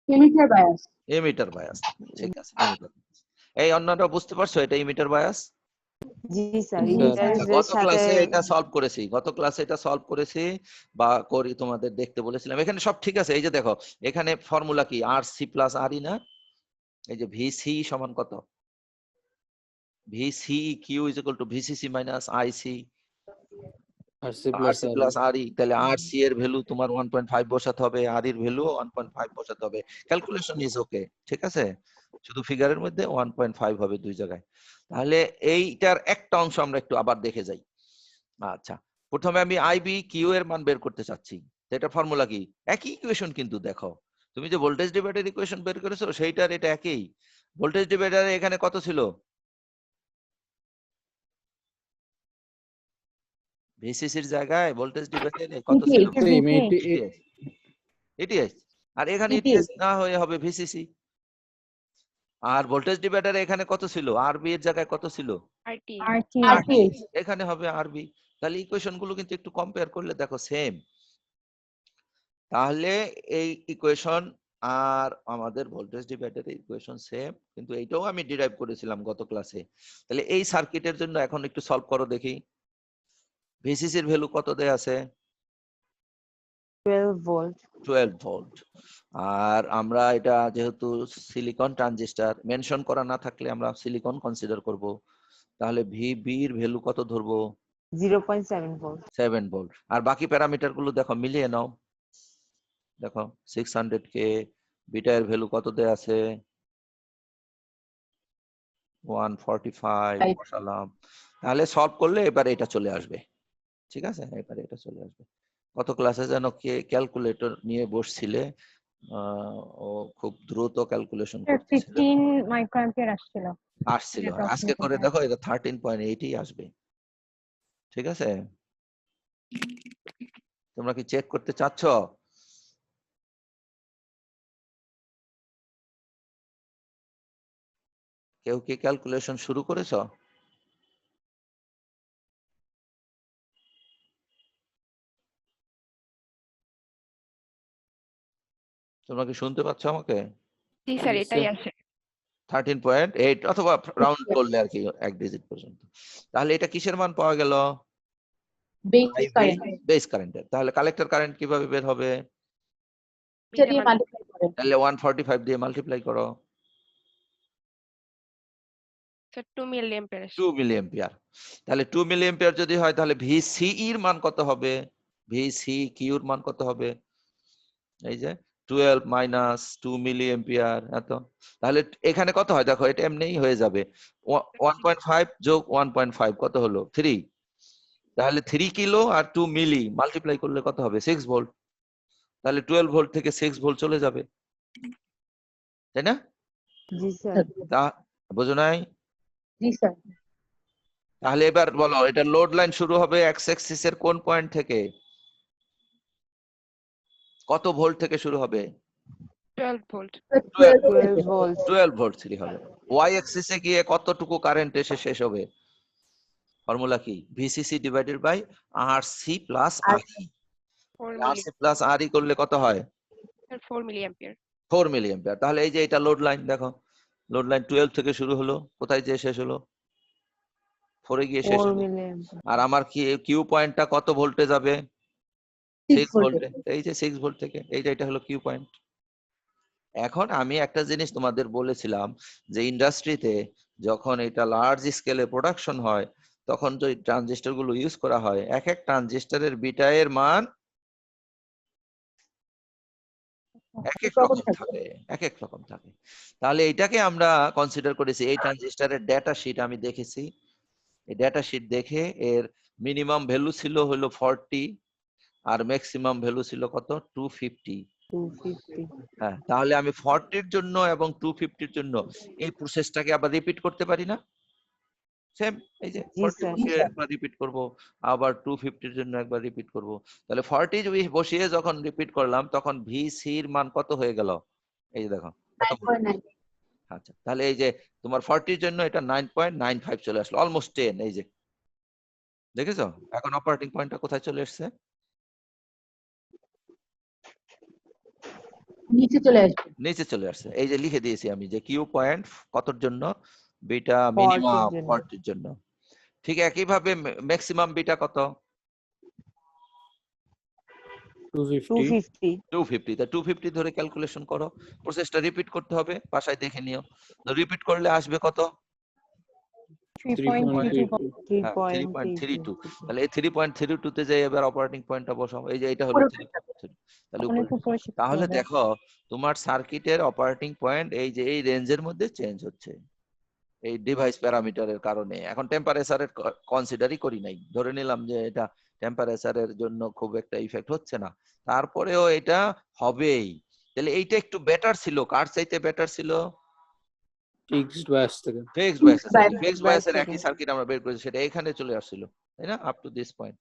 emitter bias. ইমিটার বায়াস, ঠিক আছে, emitter bias। এই অন্যরা বুঝতে পারছো এটা ইমিটার বায়াস? জি স্যার, জি, ইমিটার স্যার। এর গত সাথে ক্লাসে এটা সলভ করেছি, বা করি তোমাদের দেখতে বলেছিলাম। এখানে সব ঠিক আছে। এই যে দেখো, এখানে ফর্মুলা কি? আর সি প্লাস আর ই না? এই যে ভিসি সমান কত? VC Q is equal to VCC minus IC RC RC plus RE. তাহলে আরসি এর ভ্যালু তোমার 1.5 বসাতে হবে, আর এর ভ্যালু 1.5 বসাতে হবে। ক্যালকুলেশন ইজ ওকে, ঠিক আছে। শুধু ফিগারের মধ্যে 1.5 হবে দুই জায়গায়। তাহলে এইটার একটা অংশ আমরা একটু আবার দেখে যাই। আচ্ছা, প্রথমে আমি আইবি কিউ এর মান বের করতে চাচ্ছি। এটা ফর্মুলা কি? একই ইকুয়েশন, কিন্তু দেখো তুমি যে ভোল্টেজ ডিভাইডার ইকুয়েশন বের করেছো সেইটার এটা একই। ভোল্টেজ ডিভাইডারে এখানে কত ছিল? ভিসিসির জায়গায় ভোল্টেজ ডিভাইডারে কত ছিল? ইটিএস। আর এখানে ইটিএস না হয়ে হবে ভিসিসি। আর ভোল্টেজ ডিভাইডারে এখানে কত ছিল? আরবি এর জায়গায় কত ছিল? RTH এখানে হবে আরবি। তাহলে ইকুয়েশন গুলো কিন্তু একটু কম্পেয়ার করলে দেখো সেম। তাহলে এই ইকুয়েশন আর আমাদের ভোল্টেজ ডিভাইডারের ইকুয়েশন সেম, কিন্তু এইটাও আমি ডিরাইভ করেছিলাম গত ক্লাসে। তাহলে এই সার্কিটের জন্য এখন একটু সলভ করো দেখি। ভিসিসির ভ্যালু কত দেয়া আছে? 12 ভোল্ট। 12 ভোল্ট। আর আমরা এটা যেহেতু সিলিকন ট্রানজিস্টর, মেনশন করা না থাকলে আমরা সিলিকন কনসিডার করব। তাহলে ভিবি এর ভ্যালু কত ধরবো? 0.7 ভোল্ট। 7 ভোল্ট। আর বাকি প্যারামিটার গুলো দেখো, মিলিয়ে নাও। দেখো 600K, বিটা এর ভ্যালু কত দেয়া আছে? 145 বসালাম। তাহলে সলভ করলে এবারে এটা চলে আসবে, ঠিক আছে। এবারে এটা চলে আসবে। গত ক্লাসে যেন কে ক্যালকুলেটর নিয়ে বসছিলে, ও খুব দ্রুত ক্যালকুলেশন করতেছিল, 15 মাইক্রোঅ্যাম্পিয়ার আসছিল। আসছিল। আজকে করে দেখো এটা 13.8ই আসবে, ঠিক আছে। তোমরা কি চেক করতে চাচ্ছ? কেউ কি ক্যালকুলেশন শুরু করেছো? তোমরা কি শুনতে পাচ্ছ আমাকে? জি স্যার, Yes, এটাই sir. আসে। 13.8 অথবা রাউন্ড করলে আর কি এক ডিজিট পর্যন্ত। তাহলে এটা কিসের মান পাওয়া গেল? base current বেস কারেন্টের। তাহলে কালেক্টর কারেন্ট কিভাবে বের হবে? এটা দিয়ে মাল্টিপ্লাই করেন। তাহলে 145 দিয়ে মাল্টিপ্লাই করো, স্যার 2 মিলি অ্যাম্পিয়ার আসছে। 2 মিলি অ্যাম্পিয়ার। তাহলে 2 মিলি অ্যাম্পিয়ার যদি হয় তাহলে ভিসি এর মান কত হবে? ভিসি কিউর মান কত হবে? এই যে 12 মাইনাস 2 মিলি অ্যাম্পিয়ার এত। তাহলে এখানে কত হয় দেখো, এটা এমনিই হয়ে যাবে 1.5 যোগ 1.5 কত হলো? 3। তাহলে 3 কিলো আর 2 মিলি মাল্টিপ্লাই করলে কত হবে? 6 ভোল্ট। তাহলে 12 ভোল্ট থেকে 6 ভোল্ট চলে যাবে, তাই না? জি স্যার। তা বুঝো নাই? জি স্যার। তাহলে এবার বলো, এটা লোড লাইন শুরু হবে এক্স অ্যাক্সিস এর কোন পয়েন্ট থেকে? কত ভোল্ট থেকে শুরু হবে? 12 ভোল্ট। 12 ভোল্ট। 12 ভোল্ট শুরু হবে। ওয়াই অ্যাক্সিসে গিয়ে কতটুকু কারেন্ট এসে শেষ হবে? ফর্মুলা কি? VCC divided by RC plus RE. 4 milli, RC plus RE করলে কত হয়? Sir 4 milli ampere. 4 milli ampere. তাহলে এই যে এটা লোড লাইন, দেখো লোড লাইন 12 থেকে শুরু হলো, কোথায় যে শেষ হলো? 4 এ গিয়ে শেষ 4 হলো। মিলি অ্যাম্পিয়ার। আর আমার কি কিউ পয়েন্টটা কত ভোল্টে যাবে? 6 6 ভোল্টে। ভোল্টে। এই যে 6 ভোল্ট থেকে এটা হলো কিউ পয়েন্ট। এখন আমি একটা জিনিস তোমাদের বলেছিলাম যে ইন্ডাস্ট্রিতে যখন এটা লার্জ স্কেলে প্রোডাকশন হয় তখন যে ট্রানজিস্টর গুলো ইউজ করা হয়, এক এক ট্রানজিস্টরের বিটা এর মান এক এক রকম থাকে, এক এক রকম থাকে। তাহলে এটাকে আমরা কনসিডার করেছি। এই ট্রানজিস্টরের ডেটা শিট আমি দেখেছি, এই ডেটা শিট দেখে এর মিনিমাম ভ্যালু ছিল হলো 40 আর ম্যাক্সিমাম ভ্যালু ছিল কত? 250। 250। হ্যাঁ, তাহলে আমি 40 এর জন্য এবং 250 এর জন্য এই প্রসেসটাকে আবার রিপিট করতে পারি না? সেম, এই যে জি 40 স্যার। বসিয়ে একবার রিপিট করব, আবার 250 এর জন্য একবার রিপিট করব। তাহলে 40 বসিয়ে যখন রিপিট করলাম তখন ভিসি এর মান কত হয়ে গেল? এই যে দেখো কত হলো? 9.9। আচ্ছা, তাহলে এই যে তোমার 40 এর জন্য এটা 9.95 চলে আসলো, অলমোস্ট 10। এই যে দেখেছো এখন অপারেটিং পয়েন্টটা কোথায় চলে এসেছে? নিচে চলে আসবে। নিচে চলে আসছে। এই যে লিখে দিয়েছি আমি যে কিউ পয়েন্ট কতর জন্য? বিটা 40 মিনিমাম জন্য। 40 এর জন্য। ঠিক একইভাবে ম্যাক্সিমাম বিটা কত? 250 250। 250। তা 250 ধরে ক্যালকুলেশন করো। প্রসেসটা রিপিট করতে হবে, বাসায় দেখে নিও। রিপিট করলে আসবে কত? 3.32 হ্যাঁ, 3.32। 3.32। তাহলে এই 3.32 তে যাই এবার অপারেটিং পয়েন্টটা বসাও। এই যে এটা হলো 3.32। তাহলে অনেক উপরে। উপরে শিখতে তাহলে হবে। দেখো তোমার সার্কিটের অপারেটিং পয়েন্ট এই যে এই রেঞ্জের মধ্যে চেঞ্জ হচ্ছে এই ডিভাইস প্যারামিটারের কারণে। এখন টেম্পারেচারের কনসিডারই করি নাই, ধরে নিলাম যে এটা টেম্পারেচারের জন্য খুব একটা ইফেক্ট হচ্ছে না, তারপরেও এটা হবেই। তাহলে এইটা একটু বেটার ছিল, কার চাইতে বেটার ছিল? ফিক্সড বায়াস থেকে। Fixed bias. ফিক্সড bias বায়াসের থেকে। একই সার্কিট আমরা বের করেছি, সেটা এখানে চলে আসছিল, তাই না? Up to this point.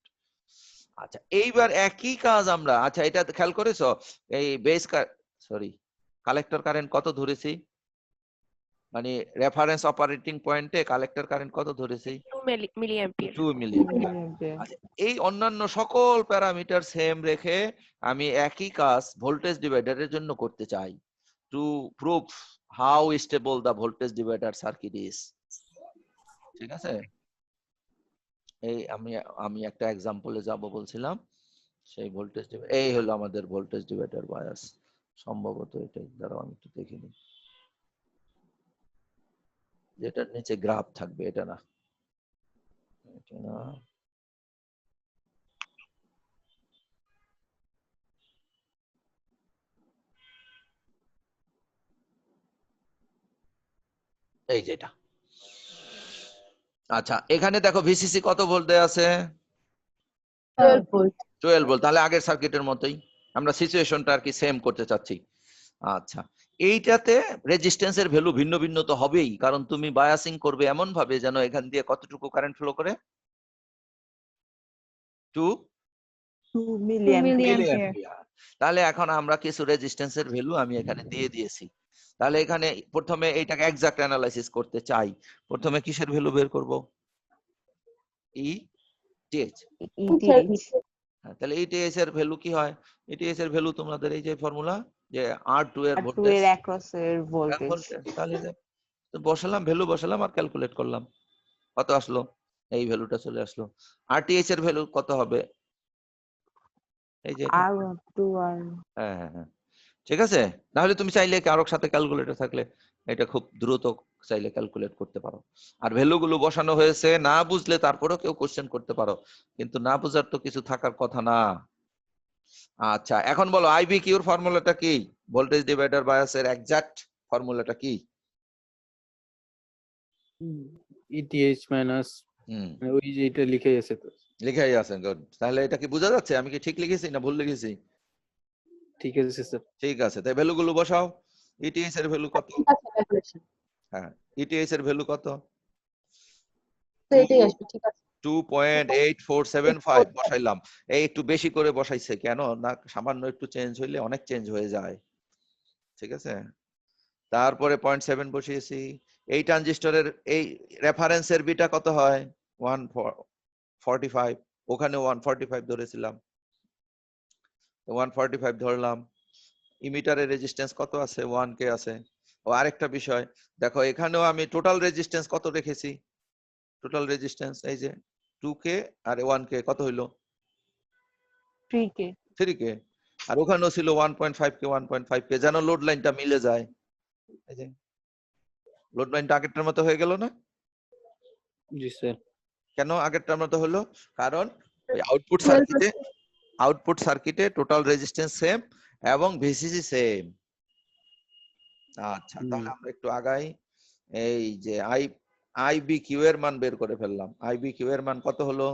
আচ্ছা, এইবার একই কাজ আমরা, আচ্ছা এটা খেয়াল করেছো এই বেস সরি কালেক্টর কারেন্ট কত ধরেছি? মানে রেফারেন্স অপারেটিং পয়েন্টে কালেক্টর কারেন্ট কত ধরেছি? 2 milliampere. 2 milli 2 ampere. Milliampere. আচ্ছা, এই অন্যান্য সকল প্যারামিটার সেম রেখে আমি একই কাজ ভোল্টেজ ডিভাইডারের জন্য করতে চাই, to prove how stable the voltage divider circuit is. ঠিক আছে, এই আমি একটা এক্সাম্পলে যাব বলছিলাম। সেই ভোল্টেজ এই হলো আমাদের ভোল্টেজ ডিভাইডার বায়াস, সম্ভবত এটাই। দাঁড়াও আমি একটু দেখে নিই, যেটার নিচে গ্রাফ থাকবে, এটা না, এটা না। এই যেটা। আচ্ছা, এখানে দেখো ভিসিসি কত ভোল্ট দেয়া আছে? 12 ভোল্ট। 12 ভোল্ট। তাহলে আগের সার্কিটের মতোই আমরা সিচুয়েশনটা আর কি সেম করতে চাচ্ছি। আচ্ছা, এইটাতে রেজিস্ট্যান্সের ভ্যালু ভিন্ন ভিন্ন তো হবেই, কারণ তুমি বায়াসিং করবে এমন ভাবে যেন এখান দিয়ে কতটুকু কারেন্ট ফ্লো করে? 2 2 মিলি 2 মিলি অ্যাম্পিয়ার। অ্যাম্পিয়ার। তাহলে এখন আমরা কিছু রেজিস্ট্যান্সের ভ্যালু আমি এখানে দিয়ে দিয়েছি। তাহলে এখানে প্রথমে এইটাকে এক্সাক্ট অ্যানালাইসিস করতে চাই, প্রথমে কিসের ভ্যালু বের করব? ই টিএইচ। ETH। তাহলে ইটিএইচ এর ভ্যালু কি হয়? ইটিএইচ এর ভ্যালু তোমাদের এই যে ফর্মুলা, যে R2 এর আর 2 ভোল্টেজ এর অ্যাক্রস এর ভোল্টেজ। তাহলে যে তো বসালাম, ভ্যালু বসালাম আর ক্যালকুলেট করলাম, কত আসলো? এই ভ্যালুটা চলে আসলো। আরটিএইচ এর ভ্যালু কত হবে? এই যে এটা। R2 আর হ্যাঁ হ্যাঁ হ্যাঁ, ঠিক আছে, না হলে তুমি চাইলে কারোর সাথে ক্যালকুলেটর থাকলে এটা খুব দ্রুত চাইলে ক্যালকুলেট করতে পারো। আর ভ্যালু গুলো বসানো হয়েছে, না বুঝলে তারপরেও কেউ কোশ্চেন করতে পারো, কিন্তু না বুঝার তো কিছু থাকার কথা না। আচ্ছা, এখন বলো আইবি কিউর ফর্মুলাটা কি, ভোল্টেজ ডিভাইডার বায়াসের এক্সাক্ট ফর্মুলাটা কি? ETH মাইনাস হুম, ওই যে এটা লিখে আছে তো। লিখাই আছে, গুড। তাহলে এটা কি বোঝা যাচ্ছে আমি কি ঠিক লিখেছি না ভুল লিখেছি? ঠিক আছে স্যার। ঠিক আছে, তাই ভ্যালু গুলো বসাও। ইটিএস এর ভ্যালু কত? ঠিক আছে ক্যালকুলেশন হ্যাঁ, ইটিএস এর ভ্যালু কত? তো এটাই আসবে, ঠিক আছে। 2.8475 বসাইলাম। এই একটু বেশি করে বসাইছে কেন না, সামান্য একটু চেঞ্জ হইলে অনেক চেঞ্জ হয়ে যায়, ঠিক আছে। তারপরে 0.7 বসিয়েছি। এই ট্রানজিস্টরের এই রেফারেন্সের বিটা কত হয়? 145, ওখানে 145 ধরেছিলাম, 145 ধরলাম। ইমিটারের রেজিস্ট্যান্স কত আছে? 1K আছে। ও আরেকটা বিষয় দেখো, এখানেও আমি টোটাল রেজিস্ট্যান্স কত রেখেছি? টোটাল রেজিস্ট্যান্স এই যে 2K আর 1K কত হইলো? 3K 3K। আর ওখানেও ছিল 1.5K 1.5K, যেন লোড লাইনটা মিলে যায়। এই যে লোড লাইনটা আগেরটার মতো হয়ে গেল না? জি স্যার। কেন আগেরটার মতো হলো? কারণ ওই 12% আউটপুট সার্কিটে টোটাল রেজিস্ট্যান্স সেম এবং ভিসিসি সেম। আচ্ছা, তাহলে আমরা একটু আগাই। এই যে আইবি কিউ এর মান বের করে ফেললাম। আইবি কিউ এর মান কত হলো?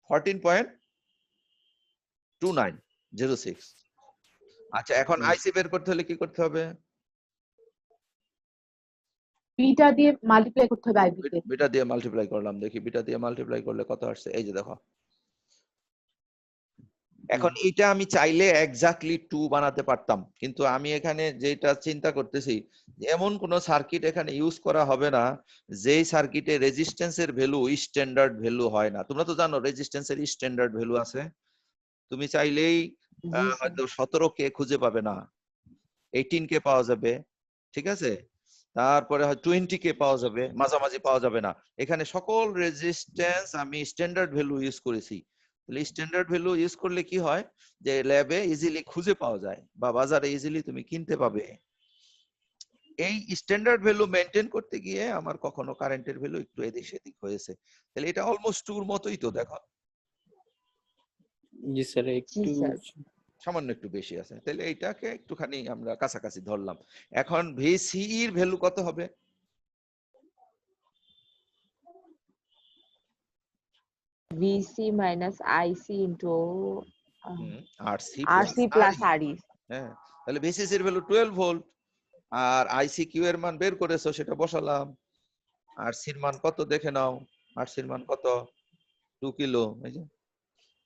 14.2906। আচ্ছা, এখন আইসি বের করতে হলে কি করতে হবে? বিটা দিয়ে মাল্টিপ্লাই করতে হবে আইবি কে। বিটা দিয়ে মাল্টিপ্লাই করলাম, দেখি বিটা দিয়ে মাল্টিপ্লাই করলে কত আসছে। এই যে দেখো, এখন এটা আমি চাইলে এক্স্যাক্টলি 2 বানাতে পারতাম, কিন্তু আমি এখানে যেটা চিন্তা করতেছি, এমন কোন সার্কিট এখানে ইউজ করা হবে না যেই সার্কিটে রেজিস্ট্যান্সের ভ্যালু স্ট্যান্ডার্ড ভ্যালু হয় না। তোমরা তো জানো রেজিস্ট্যান্সের স্ট্যান্ডার্ড ভ্যালু আছে। তুমি চাইলেই জি স্যার হয়তো 17K খুঁজে পাবে না, 18K পাওয়া যাবে, ঠিক আছে। তারপরে হয় 20K পাওয়া যাবে, মাঝামাঝি পাওয়া যাবে না। এখানে সকল রেজিস্ট্যান্স আমি স্ট্যান্ডার্ড ভ্যালু ইউজ করেছি। তাহলে স্ট্যান্ডার্ড ভ্যালু ইউজ করলে কি হয়, যে ল্যাবে ইজিলি খুঁজে পাওয়া যায় বা বাজারে ইজিলি তুমি কিনতে পাবে। এই স্ট্যান্ডার্ড ভ্যালু মেনটেন করতে গিয়ে আমার কখনো কারেন্টের ভ্যালু একটু এদিক সেদিক হয়েছে। তাহলে এটা অলমোস্ট 2 এর মতোই তো, দেখো জি স্যার জি একটু স্যার সামান্য একটু বেশি আছে। তাহলে এইটাকে একটুখানি আমরা কাছাকাছি ধরলাম। এখন ভিসি এর ভ্যালু কত হবে? VC minus IC into RC RC plus RE হ্যাঁ, তাহলে ভিসিসি এর ভ্যালু 12 ভোল্ট, আর আইসি কিউ এর মান বের করেছো সেটা বসালাম। আরসি এর মান কত দেখে নাও, আরসি এর মান কত? 2 কিলো, এই যে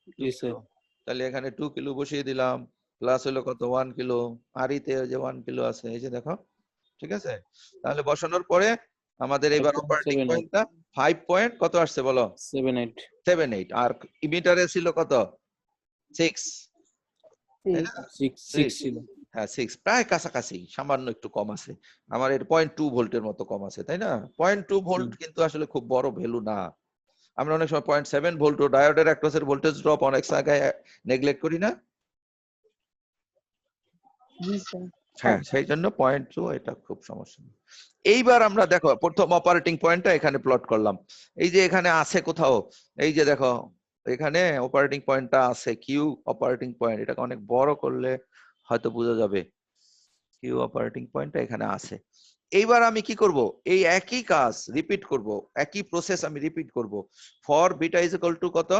2 জি স্যার। কিলো। তাহলে এখানে 2 কিলো বসিয়ে দিলাম, প্লাস হলো কত? 1 কিলো। আর ইতে যে 1 কিলো আছে, এই যে দেখো, ঠিক আছে। তাহলে বসানোর পরে আমাদের এবার অপারেটিং 7.8 পয়েন্টটা 5 পয়েন্ট কত আসছে বলো? 7.8 7.8। আর ইমিটারে ছিল কত? 6, তাই না? 6 ছিল। হ্যাঁ 6, প্রায় কাছাকাছি, সামান্য একটু কম আছে। আমার এর 0.2 ভোল্টের মতো কম আছে, তাই না? 0.2 ভোল্ট কিন্তু আসলে খুব বড় ভ্যালু না। আমরা অনেক সময় 0.7 ভোল্ট ও ডায়োডের অ্যাক্রসের ভোল্টেজ ড্রপ অনেক জায়গায় নেগলেক্ট করি না। জি স্যার হ্যাঁ, সেই জন্য 0.2 এটা খুব সমস্যা না। এইবার আমরা দেখো প্রথম অপারেটিং পয়েন্টটা এখানে প্লট করলাম। এই যে এখানে আছে কোথাও, এই যে দেখো এখানে অপারেটিং পয়েন্টটা আছে, কিউ অপারেটিং পয়েন্ট। এটাকে অনেক বড় করলে হয়তো বোঝা যাবে। কিউ অপারেটিং পয়েন্টটা এখানে আছে। এইবার আমি কি করব? এই একই কাজ রিপিট করব, একই প্রসেস আমি রিপিট করব। For beta is equal two কত?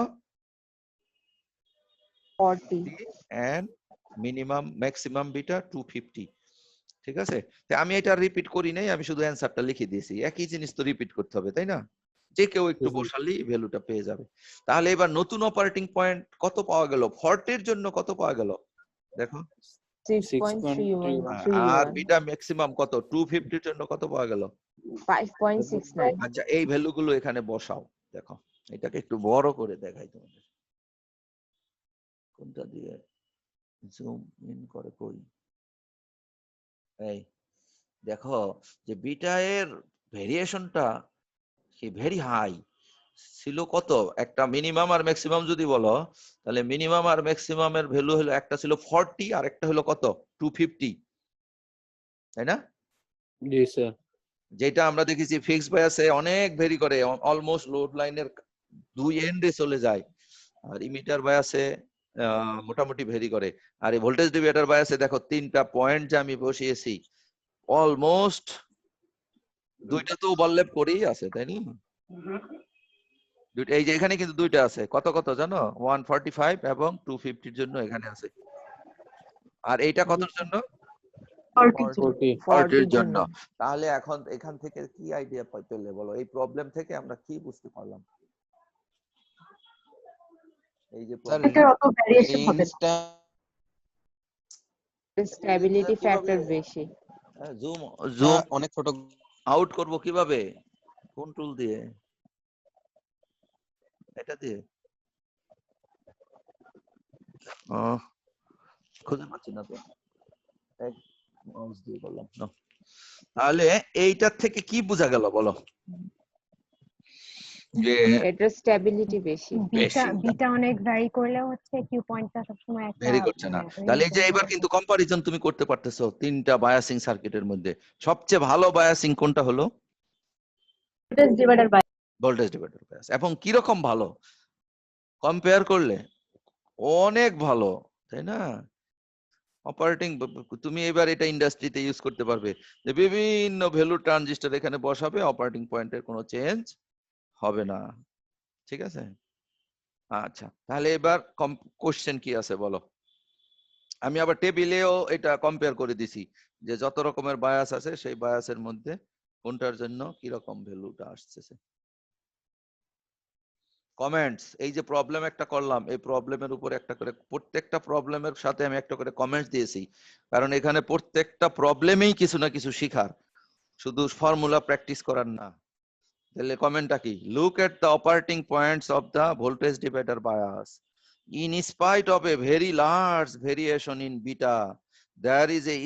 40 এন্ড মিনিমাম ম্যাক্সিমাম বিটা 250, ঠিক আছে। তো আমি এটা রিপিট করি নাই, আমি শুধু অ্যানসারটা লিখে দিয়েছি। একই জিনিস তো রিপিট করতে হবে, তাই না? যে কেউ একটু বসালেই ভ্যালুটা পেয়ে যাবে। তাহলে এবার নতুন অপারেটিং পয়েন্ট কত পাওয়া গেল? 40 এর জন্য কত পাওয়া গেল দেখো। 6.3131 আর বিটা ম্যাক্সিমাম কত? 250 এর জন্য কত পাওয়া গেল? 5.69 আচ্ছা, এই ভ্যালু গুলো এখানে বসাও। দেখো এটাকে একটু বড় করে দেখাই তোমাদের, কোনটা দিয়ে জুম ইন করে কই। এই দেখো যে বিটা এর ভেরিয়েশনটা ভেরি হাই, ছিল কত, একটা মিনিমাম আর ম্যাক্সিমাম যদি বলো, তাহলে মিনিমাম আর ম্যাক্সিমামের ভ্যালু হলো একটা ছিল 40 আর একটা হলো কত 250, তাই না? জি স্যার। যেটা আমরা দেখেছি ফিক্স বায়াসে অনেক ভেরি করে, অলমোস্ট লোড লাইনের দুই এন্ডে চলে যায়, আর ইমিটার বায়াসে মোটামুটি ভেরি করে। আর এই ভোল্টেজ ডিভিডার বায়াসে দেখো তিনটা পয়েন্ট যে আমি বসিয়েছি, অলমোস্ট দুইটা তো ওভারল্যাপ করেই আছে, তাই নি? এই যে এখানে কিন্তু দুইটা আছে, কত কত জানো, 145 এবং 250 জন্য এখানে আছে, আর এইটা কতর জন্য, 40 40 জন্য। তাহলে এখন এখান থেকে কি আইডিয়া পেলে বলো, এই প্রবলেম থেকে আমরা কি বুঝতে পারলাম? এই যে এটার অত ভ্যারিয়েশন হবে না। স্টেবিলিটি ফ্যাক্টর বেশি। জুম জুম অনেক ফটো আউট করব কিভাবে, কোন টুল দিয়ে, এটা দিয়ে খুঁজে পাচ্ছি না তো, এক মাউস দিয়ে করলাম না। তাহলে এইটার থেকে কি বোঝা গেল বলো, যে এটা স্টেবিলিটি বেশি। বিটা অনেক ভ্যারি করলে হচ্ছে কিউ পয়েন্টটা সবসময় একটা ভেরি করছে না। তাহলে এই যে এবার কিন্তু কম্পারিজন তুমি করতে পারতেছো তিনটা বায়াসিং সার্কিটের মধ্যে, সবচেয়ে ভালো বায়াসিং কোনটা হলো, voltage divider by voltage divider bias. এবং কি রকম ভালো, কম্পেয়ার করলে অনেক ভালো, তাই না? অপারেটিং তুমি এবার এটা ইন্ডাস্ট্রিতে ইউজ করতে পারবে, যে বিভিন্ন ভ্যালু ট্রানজিস্টর এখানে বসাবে, অপারেটিং পয়েন্টের কোনো চেঞ্জ হবে না, ঠিক আছে? আচ্ছা, তাহলে এবার কোশ্চেন কি আছে বলো। আমি আবার টেবিলেও এটা কম্পেয়ার করে দিছি, যে যত রকমের বায়াস আছে সেই বায়াসের মধ্যে কোনটার জন্য কি রকম ভ্যালুটা আসছে। কমেন্টস, এই যে প্রবলেম একটা করলাম, এই প্রবলেমের উপর একটা করে, প্রত্যেকটা প্রবলেমের সাথে আমি একটা করে কমেন্টস দিয়েছি, কারণ এখানে প্রত্যেকটা প্রবলেমেই কিছু না কিছু শিখার, শুধু ফর্মুলা প্র্যাকটিস করার না। তাহলে কমেন্টটা কি, look at the operating points of the voltage divider bias, in spite of a very large variation in beta, there is a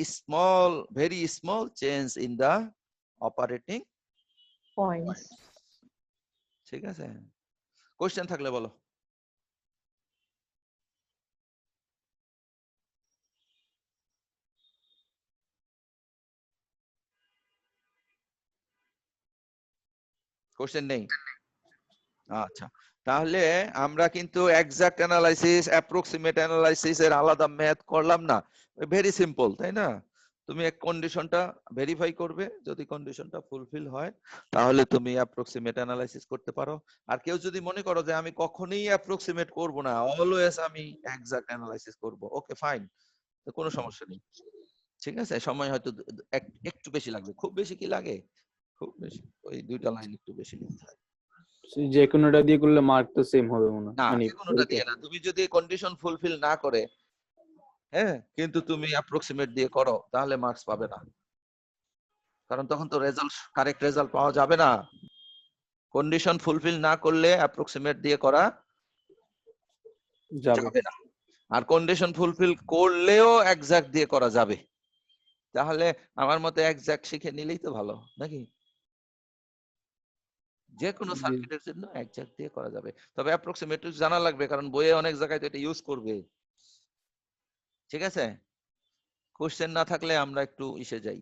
very small change in the operating points. ঠিক আছে? Question থাকলে বলো। Question নেই? আচ্ছা, তাহলে আমরা কিন্তু exact analysis, approximate analysis এর আলাদা ম্যাথ করলাম না, ভেরি সিম্পল, তাই না? তুমি এক কন্ডিশনটা ভেরিফাই করবে, যদি কন্ডিশনটা ফুলফিল হয় তাহলে তুমি অ্যাপ্রক্সিমেট অ্যানালাইসিস করতে পারো। আর কেউ যদি মনে করো যে আমি কখনোই অ্যাপ্রক্সিমেট করব না, অলওয়েজ আমি এক্সাক্ট অ্যানালাইসিস করব, ওকে ফাইন, তো কোনো সমস্যা নেই, ঠিক আছে? সময় হয়তো একটু বেশি লাগবে, খুব বেশি কি লাগে, খুব বেশি ওই দুইটা লাইন একটু বেশি লিখতে হয়। যে কোনোটা দিয়ে করলে মার্ক তো সেম হবে মনে হয়, না, মানে কোনোটা দিয়ে না, তুমি যদি কন্ডিশন ফুলফিল না করে, হ্যাঁ, কিন্তু তুমি অ্যাপ্রক্সিমেট দিয়ে করো, তাহলে মার্কস পাবে না, কারণ তখন তো রেজাল্ট, কারেক্ট রেজাল্ট পাওয়া যাবে না। কন্ডিশন ফুলফিল না করলে অ্যাপ্রক্সিমেট দিয়ে করা যাবে না, আর কন্ডিশন ফুলফিল করলেও এক্সাক্ট দিয়ে করা যাবে। তাহলে আমার মতে এক্সাক্ট শিখে নিলেই তো ভালো, নাকি? যে কোনো সার্কিটের জন্য এক্সাক্ট দিয়ে করা যাবে, তবে অ্যাপ্রক্সিমেট জানা লাগবে, কারণ বইয়ে অনেক জায়গায় তো এটা ইউজ করবে, ঠিক আছে? কোশ্চেন না থাকলে আমরা একটু ইসে যাই,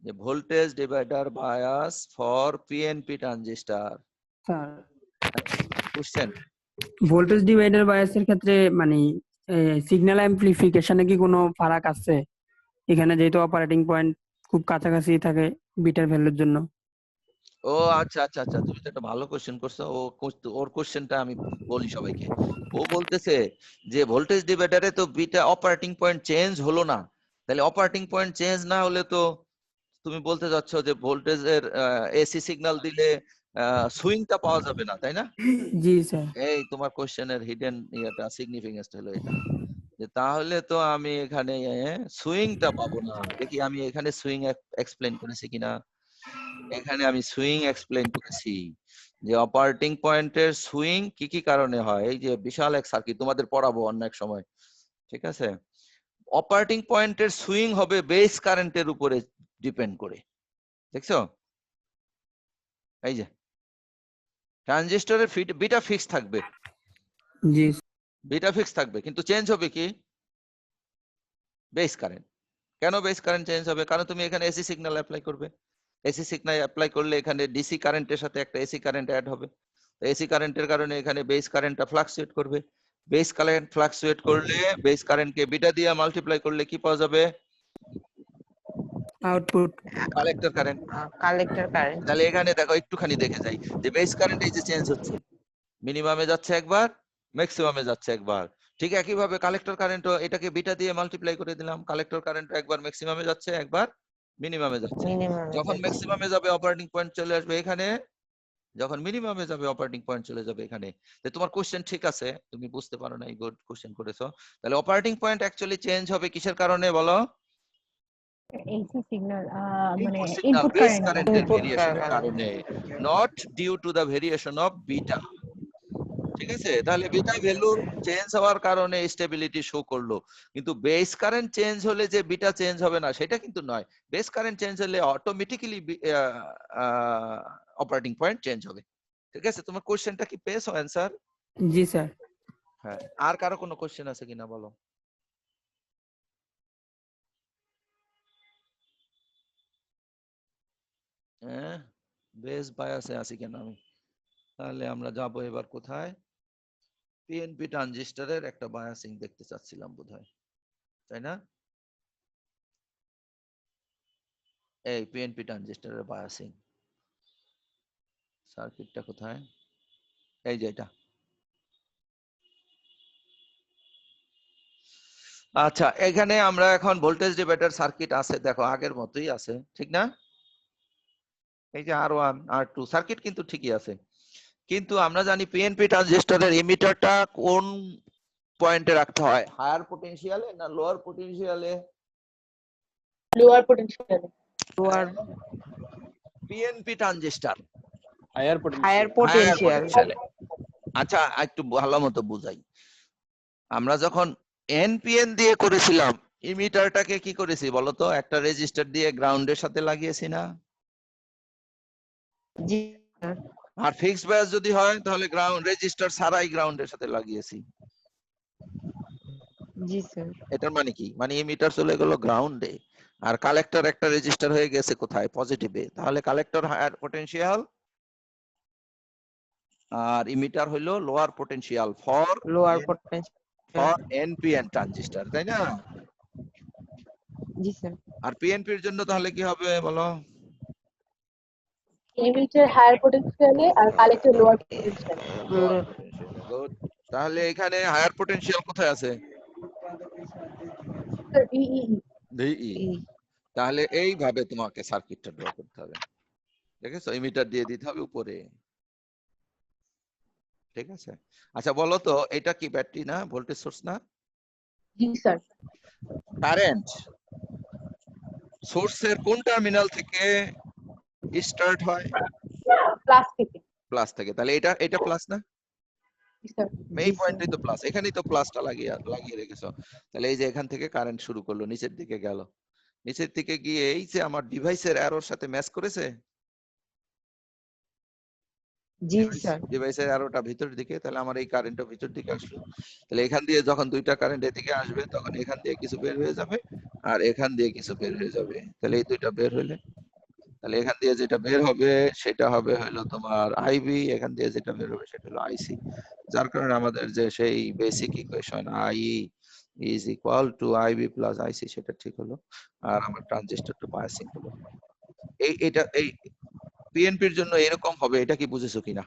যে voltage divider bias for PNP transistor. Sir, question, voltage divider বায়াসের ক্ষেত্রে মানে সিগন্যাল অ্যামপ্লিফিকেশনে কি কোনো ফারাক আছে এখানে, যেহেতু অপারেটিং পয়েন্ট খুব কাছাকাছি থাকে বিটার ভ্যালুর জন্য? ও আচ্ছা আচ্ছা আচ্ছা, তুমি তো একটা ভালো কোশ্চেন করছো। ওর কোশ্চেনটা আমি বলি সবাইকে। ও বলতেছে যে ভোল্টেজ ডিভাইডারে তো বিটা অপারেটিং পয়েন্ট চেঞ্জ হলো না, তাহলে অপারেটিং পয়েন্ট চেঞ্জ না হলে তো তুমি বলতে যাচ্ছ যে ভোল্টেজের এসি সিগন্যাল দিলে সুইংটা পাওয়া যাবে না, তাই না? জি স্যার। এই তোমার কোশ্চেনের হিডেন ইয়াটা, সিগনিফিকেন্স হলো এটা, যে তাহলে তো আমি এখানে সুইংটা পাবো না। দেখি আমি এখানে সুইং এক্সপ্লেন করেছি কিনা। এখানে আমি সুইং এক্সপ্লেন করেছি, যে অপারেটিং পয়েন্টের সুইং কি কি কারণে হয়। এই যে বিশাল এক সার্কিট, তোমাদের পড়াবো অন্য এক সময়, ঠিক আছে? অপারেটিং পয়েন্টের সুইং হবে বেস কারেন্টের উপরে ডিপেন্ড করে, দেখছো? এই যে ট্রানজিস্টরের বিটা ফিক্স থাকবে, জি বিটা ফিক্স থাকবে, কিন্তু চেঞ্জ হবে কি বেস কারেন্ট। কেন বেস কারেন্ট চেঞ্জ হবে? কারণ তুমি এখানে এসি সিগন্যাল অ্যাপ্লাই করবে, এসি সিগন্যাল অ্যাপ্লাই করলে এখানে ডিসি কারেন্টের সাথে একটা এসি কারেন্ট অ্যাড হবে, এসি কারেন্টের কারণে এখানে বেস কারেন্টটা ফ্লাকচুয়েট করবে, বেস কারেন্ট ফ্লাকচুয়েট করলে বেস কারেন্টকে বিটা দিয়ে মাল্টিপ্লাই করলে কি পাওয়া যাবে? Output collector current. Collector current. তাহলে এখানে দেখো একটুখানি দেখে যাই যে বেস কারেন্ট এই যে চেঞ্জ হচ্ছে, মিনিমামে যাচ্ছে একবার, ম্যাক্সিমামে যাচ্ছে একবার। ঠিক একইভাবে কালেক্টর কারেন্টও এটাকে বিটা দিয়ে মাল্টিপ্লাই করে দিলাম, কালেক্টর কারেন্ট একবার ম্যাক্সিমামে যাচ্ছে, একবার মিনিমামে যাচ্ছে। মিনিমাম। যখন ম্যাক্সিমামে যাবে অপারেটিং পয়েন্ট চলে আসবে এখানে, যখন মিনিমামে যাবে অপারেটিং পয়েন্ট চলে যাবে এখানে। তো তোমার কোশ্চেন ঠিক আছে, তুমি বুঝতে পারো না, গুড কোশ্চেন করেছো। তাহলে অপারেটিং পয়েন্ট অ্যাকচুয়ালি চেঞ্জ হবে কিসের কারণে বলো? এসি সিগন্যাল মানে input signal input base current কারেন্টের Input ভেরিয়েশনের current. কারণে, not due to the variation of beta. ঠিক আছে, তাহলে বিটা ভ্যালুর চেঞ্জ হওয়ার কারণে স্টেবিলিটি শো করলো, কিন্তু বেস কারেন্ট চেঞ্জ হলে যে বিটা চেঞ্জ হবে না সেটা কিন্তু নয়। বেস কারেন্ট চেঞ্জ হলে অটোমেটিক্যালি অপারেটিং পয়েন্ট চেঞ্জ হবে। ঠিক আছে, তোমার কোশ্চেনটা কি পেয়েছো অ্যানসার? জি স্যার। হ্যাঁ, আর কারো কোনো কোশ্চেন আছে কিনা বলো? হ্যাঁ, বেস বায়াসে আছি কেন আমি? তাহলে আমরা যাব এবার কোথায়? পিএনপি ট্রানজিস্টরের একটা বায়াসিং দেখতে চাচ্ছিলাম বোধহয়, তাই না? এই পিএনপি ট্রানজিস্টরের বায়াসিং সার্কিটটা কোথায়? এই যে এটা। আচ্ছা, এখানে আমরা এখন ভোল্টেজ ডিভাইডার সার্কিট আছে, দেখো আগের মতোই আছে, ঠিক না? এই যে R1 R2 সার্কিট কিন্তু ঠিকই আছে, কিন্তু আমরা জানি পিএনপি ট্রানজিস্টরের ইমিটারটা কোন পয়েন্টে রাখতে হয়? হায়ার পটেনশিয়ালে না লোয়ার পটেনশিয়ালে? Lower potential. Lower PNP transistor higher higher potential. Potential. আচ্ছা, একটু ভালো মতো বুঝাই। আমরা যখন এনপিএন দিয়ে করেছিলাম, ইমিটারটাকে কি করেছি বলতো? একটা রেজিস্টার দিয়ে গ্রাউন্ডের সাথে লাগিয়েছি না? জি আর ফিক্সড বায়াস যদি হয় তাহলে গ্রাউন্ড রেজিস্টার ছাড়াই গ্রাউন্ডের সাথে লাগিয়েছি। জি স্যার। এটার মানে কি? মানে ইমিটার চলে গেল গ্রাউন্ডে, আর কালেক্টর একটা রেজিস্টার হয়ে গেছে কোথায়? পজিটিভে। তাহলে কালেক্টর হায়ার পটেনশিয়াল আর ইমিটার হইলো lower potential for lower potential. NPN transistor, তাই না? জি স্যার। আর পিএনপির জন্য তাহলে কি হবে বলো? এমিটার হায়ার পটেনশিয়ালে আর কালেক্টর লোয়ার পটেনশিয়াল। Good. তাহলে এখানে হায়ার পটেনশিয়াল কোথায় আছে? VE। তাহলে এইভাবে তোমাকে সার্কিটটা ড্র করতে হবে, দেখেছো? ইমিটার দিয়ে দিতে হবে উপরে, ঠিক আছে? আচ্ছা বলো তো, এটা কি ব্যাটারি না, ভোল্টেজ সোর্স না? জি স্যার। কারেন্ট সোর্সের কোন টার্মিনাল থেকে স্টার্ট হয়? প্লাস থেকে। প্লাস থেকে। তাহলে এটা প্লাস না? জি স্যার। এই পয়েন্টেই তো প্লাস, এখানেই তো প্লাসটা লাগিয়ে রেখেছো। তাহলে এই যে এখান থেকে কারেন্ট শুরু করলো, নিচের দিকে গেল, নিচের দিকে গিয়ে এই যে আমার ডিভাইসের অ্যারোর সাথে ম্যাচ করেছে। জি স্যার। ডিভাইসের অ্যারোটা ভিতরের দিকে, তাহলে আমার এই কারেন্টটা ভিতর দিকে আসলো। তাহলে এখান দিয়ে যখন দুইটা কারেন্ট এদিকে আসবে তখন এখান দিয়ে কিছু বের হয়ে যাবে আর এখান দিয়ে কিছু বের হয়ে যাবে। তাহলে এই দুইটা বের হইলে, তাহলে এখান দিয়ে যেটা বের হবে সেটা হবে হলো তোমার আইবি, এখান দিয়ে যেটা বের হবে সেটা হলো আইসি। যার কারণে আমাদের যে সেই basic equation I is equal to IB plus IC সেটা ঠিক হলো, আর আমার ট্রানজিস্টরটা বায়াসিং হলো। এটা এই পিএনপির জন্য এরকম হবে, এটা কি বুঝেছো কিনা?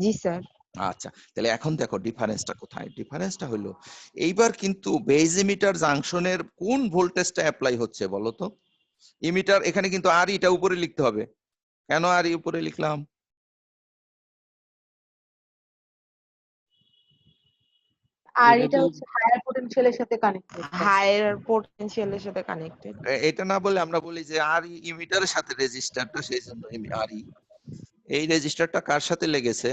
জি স্যার। আচ্ছা, তাহলে এখন দেখো ডিফারেন্সটা কোথায়? ডিফারেন্সটা হলো এইবার কিন্তু বেজ ইমিটার জাংশনের কোন ভোল্টেজটা অ্যাপ্লাই হচ্ছে বলো তো? ইমিটার এখানে কিন্তু আর এটা উপরে লিখতে হবে। কেন আর উপরে লিখলাম? আর এটা হচ্ছে হায়ার পটেনশিয়ালের সাথে কানেক্টেড। হায়ার পটেনশিয়ালের সাথে কানেক্টেড। এটা না বলে আমরা বলি যে আর ইমিটারের সাথে রেজিস্টারটা, সেই জন্য আর এই রেজিস্টারটা কার সাথে লেগেছে?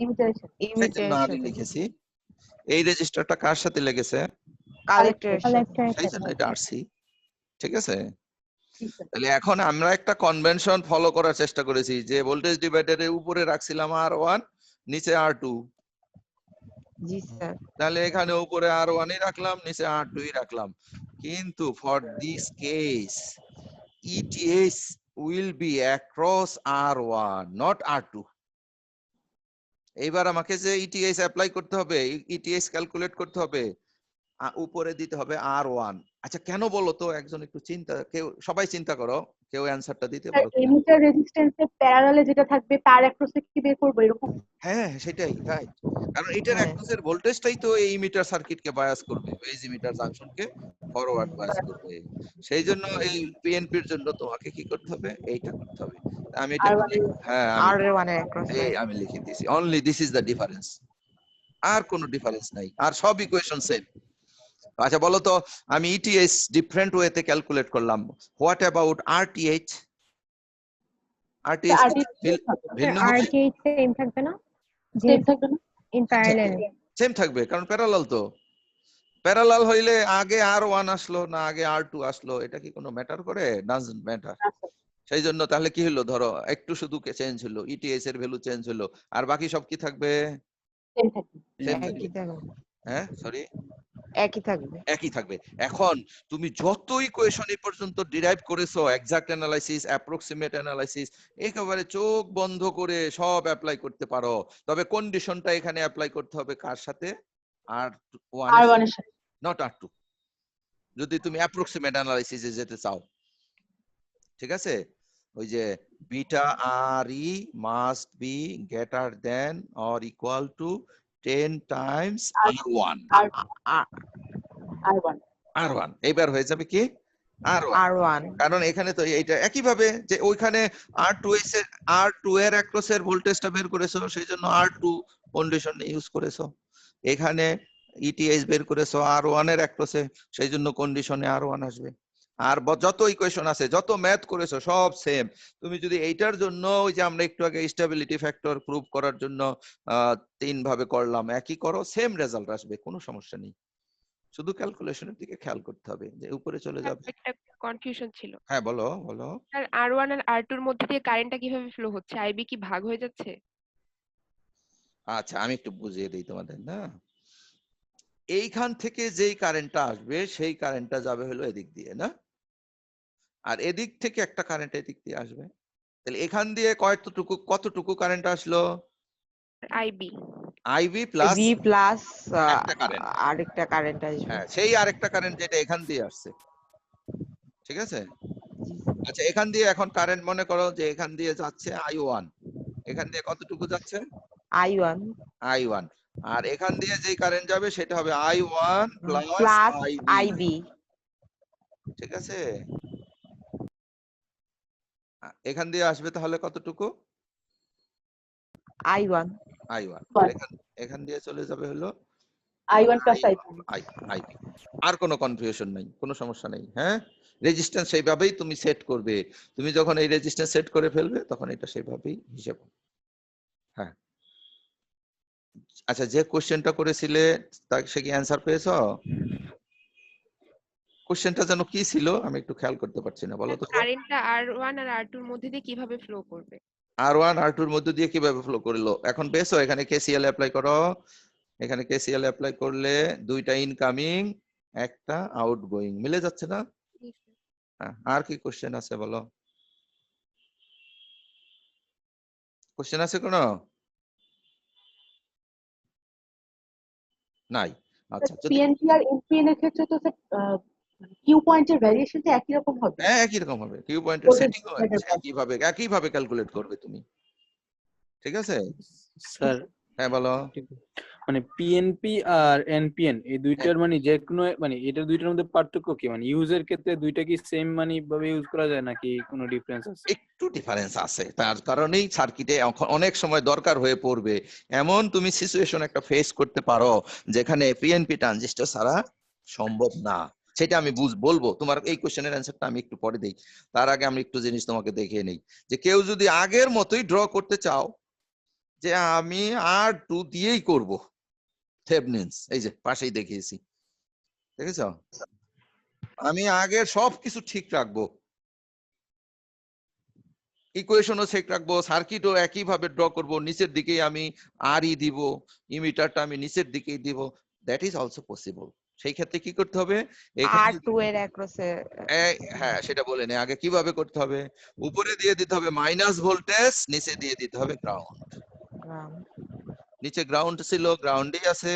ইমিটারের সাথে। ইমিটারের সাথে। লিখেছি। এই রেজিস্টারটা কার সাথে লেগেছে? কালেক্টরের সাথে। কালেক্টর সেই জন্য এটা আরসি, ঠিক আছে? জি স্যার। তাহলে এখন আমরা একটা কনভেনশন ফলো করার চেষ্টা করেছি যে ভোল্টেজ ডিভাইডারের উপরে রাখছিলাম R1, নিচে R2। জি স্যার। তাহলে এখানে উপরে R1 ই রাখলাম, নিচে R2 ই রাখলাম। কিন্তু for this case ETH will be across R1 not R2। এইবার আমাকে যে ETH অ্যাপ্লাই করতে হবে, ETH ক্যালকুলেট করতে হবে, উপরে দিতে হবে R1। আচ্ছা কেন বলো তো, একজন একটু চিন্তা, কেউ সবাই চিন্তা করো, কেউ অ্যানসারটা দিতে স্যার পারো কিনা? এমিটার রেজিস্ট্যান্সের প্যারালালে যেটা থাকবে তার অ্যাক্রসে কি বের করবো এরকম? হ্যাঁ সেটাই রাইট, কারণ এটার হ্যাঁ। অ্যাক্রসের ভোল্টেজটাই তো এই ইমিটার সার্কিটকে বায়াস করবে, বেজ ইমিটার জাংশনকে ফরওয়ার্ড বায়াস করবে। সেই জন্য এই পিএনপির জন্য তোমাকে কি করতে হবে, এইটা করতে হবে। আমি এটা R1 এর হ্যাঁ R1 এর across line। আমি লিখে দিয়েছি, only this is the difference, আর কোনো ডিফারেন্স নাই, আর সব ইকুয়েশন সেম। আচ্ছা বলো তো, আমি ইটিএস ডিফারেন্ট ওয়েতে ক্যালকুলেট করলাম, হোয়াট অ্যাবাউট আরটিএইচ? আরটিএইচ ভিন্ন হবে? RTH সেম থাকবে না? সেম থাকবে না? In parallel. সেম থাকবে, কারণ প্যারালাল তো। প্যারালাল হইলে আগে R1 আসলো না আগে R2 আসলো, এটা কি কোনো ম্যাটার করে? Doesn't matter. সেই জন্য তাহলে কি হলো, ধরো একটু শুধু চেঞ্জ হলো, ইটিএস এর ভ্যালু চেঞ্জ হলো, আর বাকি সব কি থাকবে? সেম থাকবে। Same একই থাকবে। হ্যাঁ সরি, একই থাকবে। একই থাকবে। এখন তুমি যত ইকুয়েশন এই পর্যন্ত ডিরাইভ করেছো, এক্সাক্ট অ্যানালাইসিস, অ্যাপ্রক্সিমেট অ্যানালাইসিস, একেবারে চোখ বন্ধ করে সব অ্যাপ্লাই করতে পারো, তবে কন্ডিশনটা এখানে অ্যাপ্লাই করতে হবে কার সাথে? R1 R1 এর সাথে। নট R2, যদি তুমি অ্যাপ্রক্সিমেট অ্যানালাইসিসে যেতে চাও। ঠিক আছে, ওই যে beta RE must be greater than or equal to 10 Times R1। R1 R1 এবার হয়ে যাবে কি R1, R1। কারণ এখানে তো এইটা একই ভাবে যে ওইখানে R2 এর অ্যাক্রসের ভোল্টেজটা বের করেছো, সেই জন্য R2 কন্ডিশন ইউজ করেছো। এখানে ETH বের করেছো R1 এর অ্যাক্রসে, সেই জন্য কন্ডিশনে R1 আসবে। আর যত ইকুয়েশন আছে, যত ম্যাথ করেছো সব সেম। তুমি যদি এইটার জন্য ওই যে আমরা একটু আগে স্টেবিলিটি ফ্যাক্টর প্রুভ করার জন্য 3 ভাবে করলাম, একই করো, সেম রেজাল্ট আসবে, কোনো সমস্যা নেই। শুধু ক্যালকুলেশনের দিকে খেয়াল করতে হবে যে উপরে চলে যাবে। একটা কনফিউশন ছিল হ্যাঁ বলো বলো। স্যার, R1 আর R2 এর মধ্যে দিয়ে কারেন্টটা কিভাবে ফ্লো হচ্ছে? আইবি কি ভাগ হয়ে যাচ্ছে? আচ্ছা আমি একটু বুঝিয়ে দিই তোমাদের না, এইখান থেকে যেই কারেন্টটা আসবে সেই কারেন্টটা যাবে হলো এদিক দিয়ে না, আর এদিক থেকে একটা কারেন্ট এদিক দিয়ে আসবে। তাহলে এখান দিয়ে কতটুকু কারেন্ট আসলো? IB IB plus V plus একটা কারেন্ট। আরেকটা কারেন্ট আসবে। হ্যাঁ সেই আরেকটা কারেন্ট যেটা এখান দিয়ে আসছে, ঠিক আছে। আচ্ছা এখান দিয়ে এখন কারেন্ট মনে করো যে এখান দিয়ে যাচ্ছে I1, এখান দিয়ে কতটুকু যাচ্ছে? I1, আর এখান দিয়ে যেই কারেন্ট যাবে সেটা হবে I1 প্লাস প্লাস IB। ঠিক আছে, এখান দিয়ে আসবে তাহলে কতটুকু? I1। এখান দিয়ে চলে যাবে হলো I1 প্লাস IB। আর কোনো কনফিউশন নাই, কোনো সমস্যা নেই। হ্যাঁ রেজিস্ট্যান্স সেইভাবেই তুমি সেট করবে, তুমি যখন এই রেজিস্ট্যান্স সেট করে ফেলবে তখন এটা সেইভাবেই হিসাব। হ্যাঁ আচ্ছা যে কোশ্চেনটা করেছিলে সে কি অ্যানসার পেয়েছো? কোশ্চেনটা যেন কি ছিল আমি একটু খেয়াল করতে পারছি না, বলো তো। কারেন্টটা R1 আর R2 এর মধ্যে দিয়ে কিভাবে ফ্লো করবে? R1 R2 এর মধ্যে দিয়ে কিভাবে ফ্লো করলো এখন পেয়েছো? এখানে KCL অ্যাপ্লাই করো, এখানে KCL অ্যাপ্লাই করলে দুইটা ইনকামিং একটা আউটগোয়িং মিলে যাচ্ছে না? হ্যাঁ আর কি কোশ্চেন আছে বলো, কোশ্চেন আছে কোনো? নাই। আচ্ছা পিএনপি আর এনপিএন এর ক্ষেত্রে তো স্যার কিউ পয়েন্টের ভ্যারিয়েশনটা একই রকম হবে। হ্যাঁ একই রকম হবে, কিউ পয়েন্টের সেটিং একইভাবে ক্যালকুলেট করবে তুমি, ঠিক আছে। স্যার হ্যাঁ বলো। মানে পিএনপি আর এনপিএন এই দুইটার মানে যে কোনো মানে এটা দুইটার মধ্যে পার্থক্য কি? মানে ইউজের ক্ষেত্রে দুইটা কি সেম মানে ভাবে ইউজ করা যায় নাকি কোনো ডিফারেন্স আছে? একটু ডিফারেন্স আছে, তার কারণেই সার্কিটে অনেক সময় দরকার হয়ে পড়বে। এমন তুমি সিচুয়েশন একটা ফেস করতে পারো যেখানে পিএনপি ট্রানজিস্টর ছাড়া সম্ভব না, সেটা আমি বলবো। তোমার এই কোশ্চেনের অ্যান্সারটা আমি একটু পরে দেই, তার আগে আমি একটু জিনিস তোমাকে দেখিয়ে নেই। যে কেউ যদি আগের মতোই ড্র করতে চাও যে আমি R2 দিয়েই করব থেভনিনস, এই যে পাশেই দেখিয়েছি, দেখেছো, আমি আগের সবকিছু ঠিক রাখবো, ইকুয়েশনও সেক রাখবো, সার্কিটও একই ভাবে ড্র করব, নিচের দিকেই আমি আরই দিব, ইমিটারটা আমি নিচের দিকেই দিব, দ্যাট ইজ অলসো পসিবল। সেই ক্ষেত্রে কি করতে হবে, এখানে আর টু এর অ্যাক্রসে হ্যাঁ সেটা বলে নে আগে কিভাবে করতে হবে। উপরে দিয়ে দিতে হবে মাইনাস ভোল্টেজ, নিচে দিয়ে দিতে হবে গ্রাউন্ড। নিচে গ্রাউন্ড ছিল, গ্রাউন্ডই আছে,